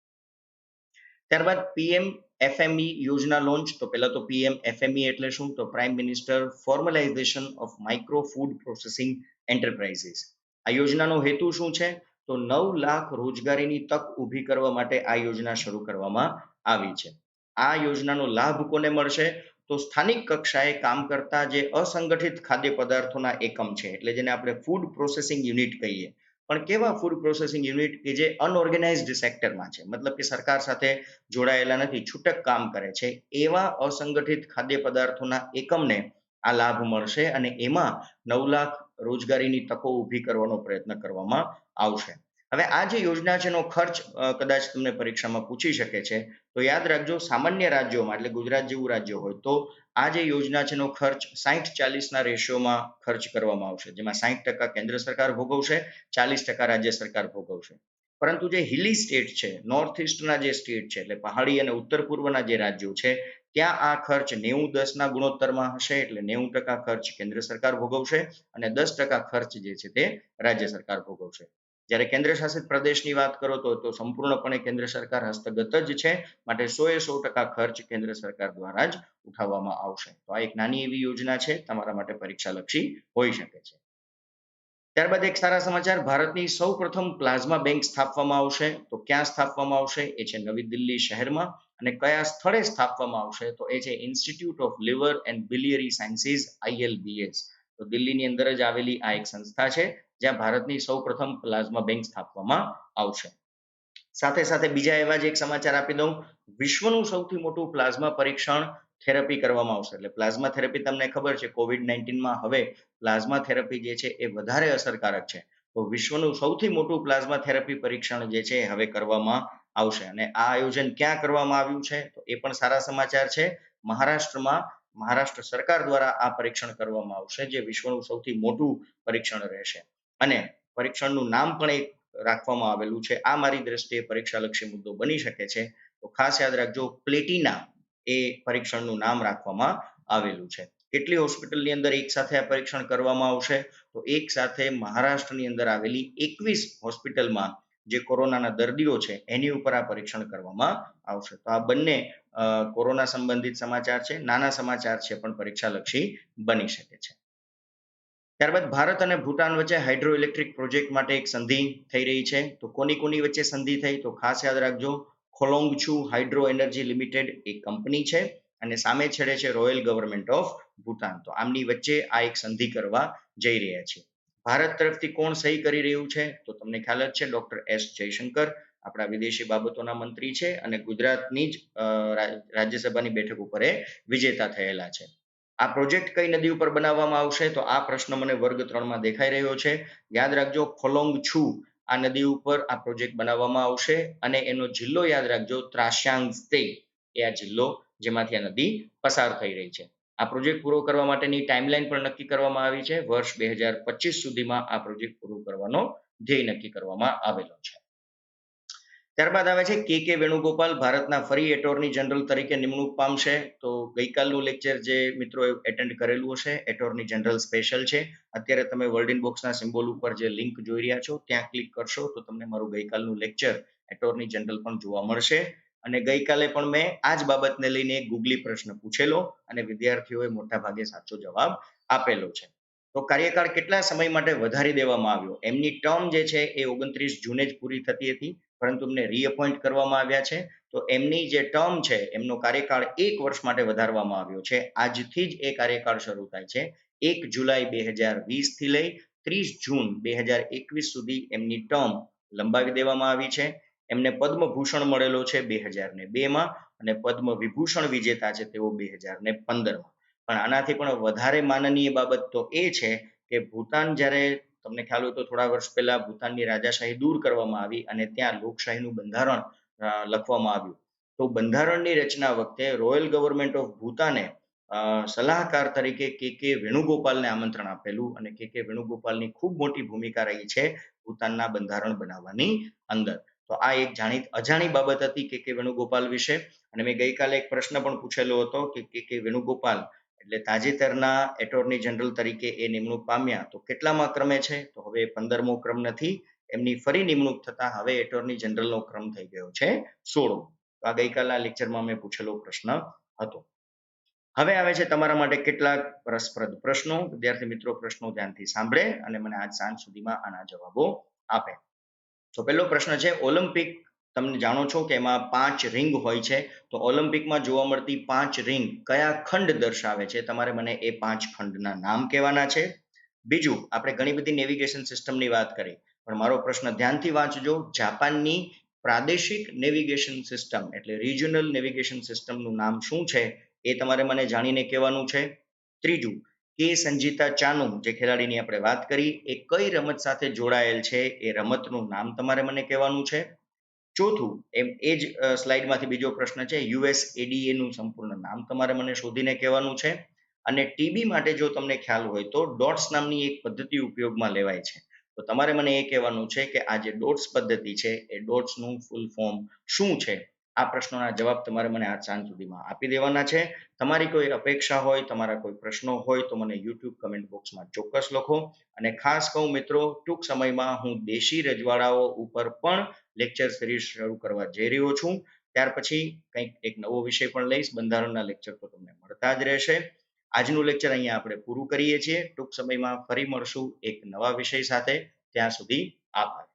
ત્યારબાદ PMFME યોજના લોન્ચ. તો પહેલા તો PMFME એટલે શું? તો prime minister formalisation of micro food processing enterprises. આ યોજનાનો હેતુ શું છે? તો 9 લાખ રોજગારીની તક ઊભી કરવા માટે આ યોજના શરૂ કરવામાં આવી છે. આ યોજનાનો લાભ કોને મળશે? તો સ્થાનિક કક્ષાએ કામ કરતા જે અસંગઠિત ખાદ્ય પદાર્થોના એકમ છે, એટલે જેને આપણે ફૂડ પ્રોસેસિંગ યુનિટ કહીએ. પણ કેવા ફૂડ પ્રોસેસિંગ યુનિટ કે જે અનઓર્ગેનાઇઝડ સેક્ટરમાં છે, મતલબ કે સરકાર સાથે જોડાયેલા નથી, છૂટક કામ કરે છે, એવા અસંગઠિત ખાદ્ય પદાર્થોના એકમને આ લાભ મળશે. અને એમાં 9 લાખ રોજગારીની તકો ઊભી કરવાનો પ્રયત્ન કરવામાં આવશે. હવે આ જે યોજના છે એનો ખર્ચ કદાચ તમને પરીક્ષામાં પૂછી શકે છે. તો યાદ રાખજો, સામાન્ય રાજ્યોમાં એટલે ગુજરાત જેવું રાજ્ય હોય તો આ જે યોજના છે એનો ખર્ચ 60-40 ના રેશિયોમાં ખર્ચ કરવામાં આવશે, જેમાં 60% કેન્દ્ર સરકાર ભોગવશે, 40% રાજ્ય સરકાર ભોગવશે. પરંતુ જે હિલી સ્ટેટ છે, નોર્થ ઇસ્ટના જે સ્ટેટ છે, એટલે પહાડી અને ઉત્તર પૂર્વના જે રાજ્યો છે, ત્યાં આ ખર્ચ 90-10ના ગુણોત્તરમાં હશે. એટલે 90% ખર્ચ કેન્દ્ર સરકાર ભોગવશે અને 10% ખર્ચ જે છે તે રાજ્ય સરકાર ભોગવશે. જ્યારે કેન્દ્ર શાસિત પ્રદેશની વાત કરો તો સંપૂર્ણપણે કેન્દ્ર સરકાર હસ્તગત જ છે, માટે 100% ખર્ચ કેન્દ્ર સરકાર દ્વારા જ ઉઠાવવામાં આવશે. તો આ એક નાની એવી યોજના છે, તમારા માટે પરીક્ષાલક્ષી હોઈ શકે છે. ત્યારબાદ એક સારા સમાચાર, ભારતની સૌ પ્રથમ પ્લાઝમા બેંક સ્થાપવામાં આવશે. તો ક્યાં સ્થાપવામાં આવશે? એ છે નવી દિલ્હી શહેરમાં. અને કયા સ્થળે સ્થાપવામાં આવશે? તો એ છે institute of liver and biliary sciences, ILBS. તો દિલ્હીની અંદર જ આવેલી આ એક સંસ્થા છે જ્યાં ભારતની સૌ પ્રથમ પ્લાઝમા બેંક સ્થાપવામાં આવશે. સાથે સાથે બીજા એવા જ એક સમાચાર આપી દઉં, વિશ્વનું સૌથી મોટું પ્લાઝમા પરીક્ષણ થેરપી કરવામાં આવશે. એટલે પ્લાઝમા થેરપી તમને ખબર છે, COVID-19માં હવે પ્લાઝમા થેરપી જે છે એ વધારે અસરકારક છે. તો વિશ્વનું સૌથી મોટું પ્લાઝમા થેરપી પરીક્ષણ જે છે હવે કરવામાં આવશે. અને આ આયોજન ક્યાં કરવામાં આવ્યું છે? તો એ પણ સારા સમાચાર છે. મહારાષ્ટ્રમાં મહારાષ્ટ્ર સરકાર દ્વારા આ પરીક્ષણ કરવામાં આવશે, જે વિશ્વનું સૌથી મોટું પરીક્ષણ રહેશે. અને પરીક્ષણનું નામ પણ એક રાખવામાં આવેલું છે. આ મારી દ્રષ્ટિએ પરીક્ષાલક્ષી મુદ્દો બની શકે છે, તો ખાસ યાદ રાખજો, પ્લેટિના એ પરીક્ષણનું નામ રાખવામાં આવેલું છે. કેટલી હોસ્પિટલની અંદર એક સાથે આ પરીક્ષણ કરવામાં આવશે? તો એક સાથે મહારાષ્ટ્રની અંદર આવેલી 21 હોસ્પિટલમાં જે કોરોનાના દર્દીઓ છે એની ઉપર આ પરીક્ષણ કરવામાં આવશે. તો આ બંને કોરોના સંબંધિત સમાચાર છે, નાના સમાચાર છે, પણ પરીક્ષાલક્ષી બની શકે છે. ત્યારબાદ ભારત અને ભૂટાન વચ્ચે હાઇડ્રો ઇલેક્ટ્રિક પ્રોજેક્ટ માટે એક સંધિ થઈ રહી છે. તો કોની વચ્ચે સંધિ થઈ? તો ખાસ યાદ રાખજો, ખોલોંગછુ હાઇડ્રો એનર્જી લિમિટેડ એક કંપની છે અને સામે છેડે છે રોયલ ગવર્મેન્ટ ઓફ ભૂટાન. તો આમની વચ્ચે આ એક સંધિ કરવા જઈ રહ્યા છે. ભારત તરફથી કોણ સહી કરી રહ્યું છે? તો તમને ખ્યાલ જ છે, ડોક્ટર S જયશંકર આપણા વિદેશી બાબતોના મંત્રી છે અને ગુજરાતની જ રાજ્યસભાની બેઠક ઉપર એ વિજેતા થયેલા છે. આ પ્રોજેક્ટ કઈ નદી ઉપર બનાવવામાં આવશે? તો આ પ્રશ્ન મને વર્ગ 3માં દેખાઈ રહ્યો છે. યાદ રાખજો, ખોલોંગછુ આ નદી ઉપર આ પ્રોજેક્ટ બનાવવામાં આવશે અને એનો જિલ્લો યાદ રાખજો, ત્રાસ્યાંગસ્તે એ આ જિલ્લો જેમાંથી આ નદી પસાર થઈ રહી છે. આ પ્રોજેક્ટ પૂરો કરવા માટેની ટાઈમલાઈન પણ નક્કી કરવામાં આવી છે. વર્ષ 2025 સુધીમાં આ પ્રોજેક્ટ પૂરો કરવાનો ધ્યેય નક્કી કરવામાં આવેલો છે. ત્યારબાદ આવે છે કે વેણુગોપાલ ભારતના ફરી એટોર્ની જનરલ તરીકે નિમણૂક પામશે. તો ગઈકાલનું લેક્ચર જે મિત્રો એટેન્ડ કરેલું હશે, એટોર્ની જનરલ સ્પેશિયલ છે. અત્યારે તમે વર્લ્ડ ઇનબોક્સના સિમ્બોલ ઉપર જે લિંક જોઈ રહ્યા છો ત્યાં ક્લિક કરશો તો તમને મારું ગઈકાલનું લેક્ચર એટોર્ની જનરલ પણ જોવા મળશે. અને ગઈકાલે પણ મેં આ જ બાબતને લઈને એક ગૂગલી પ્રશ્ન પૂછેલો અને વિદ્યાર્થીઓએ મોટા ભાગે સાચો જવાબ આપેલો છે. તો કાર્યકાળ કેટલા સમય માટે વધારી દેવામાં આવ્યો? એમની ટર્મ જે છે એ 29 જૂને જ પૂરી થતી હતી, પરંતુ એમને રીઅપોઇન્ટ કરવામાં આવ્યા છે. તો એમની જે ટર્મ છે એમનો કાર્યકાળ 1 વર્ષ માટે વધારવામાં આવ્યો છે. આજથી જ એ કાર્યકાળ શરૂ થાય છે. 1 જુલાઈ 2020 થી લઈ 30 જૂન 2021 સુધી એમની ટર્મ લંબાવી દેવામાં આવી છે. એમને પદ્મભૂષણ મળેલો છે 2002માં અને પદ્મ વિભૂષણ વિજેતા છે તેઓ 2015માં. પણ આનાથી પણ વધારે માનનીય બાબત તો એ છે કે ભૂતાન જ્યારે તમને ખ્યાલ હોય તો થોડા વર્ષ પહેલા ભૂતાનની રાજાશાહી દૂર કરવામાં આવી અને ત્યાં લોકશાહીનું બંધારણ લખવામાં આવ્યું. તો બંધારણની રચના વખતે રોયલ ગવર્મેન્ટ ઓફ ભૂતાને સલાહકાર તરીકે કે વેણુગોપાલને આમંત્રણ આપેલું અને કે વેણુગોપાલની ખૂબ મોટી ભૂમિકા રહી છે ભૂતાનના બંધારણ બનાવવાની અંદર. તો આ એક અજાણી બાબત હતી કે વેણુગોપાલ વિશે. અને મેં ગઈકાલે એક પ્રશ્ન પણ પૂછેલો હતો કે વેણુગોપાલ એટલે તાજેતરના એટોર્ની જનરલ તરીકે એ નિમણૂક પામ્યા તો કેટલામાં ક્રમે છે? તો હવે 15મો ક્રમ નથી. એમની ફરી નિમણૂક થતા હવે એટોર્ની જનરલનો ક્રમ થઈ ગયો છે 16મો. તો આ ગઈકાલના લેક્ચરમાં મેં પૂછેલો પ્રશ્ન હતો. હવે આવે છે તમારા માટે કેટલાક રસપ્રદ પ્રશ્નો. વિદ્યાર્થી મિત્રો પ્રશ્નો ધ્યાનથી સાંભળે અને મને આજ સાંજ સુધીમાં આના જવાબો આપે. તો પહેલો પ્રશ્ન છે, ઓલિમ્પિક તમે જાણો છો કે એમાં 5 રિંગ હોય છે. તો ઓલિમ્પિકમાં જોવા મળતી 5 રિંગ કયા ખંડ દર્શાવે છે? તમારે મને એ 5 ખંડના નામ કહેવાના છે. બીજું, આપણે ઘણી બધી નેવિગેશન સિસ્ટમની વાત કરી, પણ મારો પ્રશ્ન ધ્યાનથી વાંચજો. જાપાનની પ્રાદેશિક નેવિગેશન સિસ્ટમ એટલે રિજનલ નેવિગેશન સિસ્ટમનું નામ શું છે? એ તમારે મને જાણીને કહેવાનું છે. ત્રીજું, કે સંજીતા ચાનુ જે ખેલાડીની આપણે વાત કરી એ કઈ રમત સાથે જોડાયેલ છે? એ રમતનું નામ તમારે મને કહેવાનું છે. ચોથું, એ જ સ્લાઇડમાંથી બીજો પ્રશ્ન છે, USADA નું સંપૂર્ણ નામ તમારે મને શોધીને કહેવાનું છે. અને ટીબી માટે જો તમને ખ્યાલ હોય તો ડોટ્સ નામની એક પદ્ધતિ ઉપયોગમાં લેવાય છે. તો તમારે મને એ કહેવાનું છે કે આ જે ડોટ્સ પદ્ધતિ છે એ ડોટ્સનું ફૂલ ફોર્મ શું છે? આ પ્રશ્નોના જવાબ તમારે મને આજ સાંજ સુધીમાં આપી દેવાના છે. તમારી કોઈ અપેક્ષા હોય, તમારા કોઈ પ્રશ્નો હોય તો મને YouTube કમેન્ટ બોક્સમાં ચોક્કસ લખો. અને ખાસ કહું મિત્રો, ટૂંક સમયમાં હું દેશી રજવાડાઓ ઉપર પણ લેક્ચર સિરીઝ શરૂ કરવા જઈ રહ્યો છું. ત્યાર પછી કંઈક એક નવો વિષય પણ લઈશ. બંધારણના લેક્ચર તો તમને મળતા જ રહેશે. આજનું લેક્ચર અહીંયા આપણે પૂરું કરીએ છીએ. ટૂંક સમયમાં ફરી મળશું એક નવા વિષય સાથે. ત્યાં સુધી આભાર.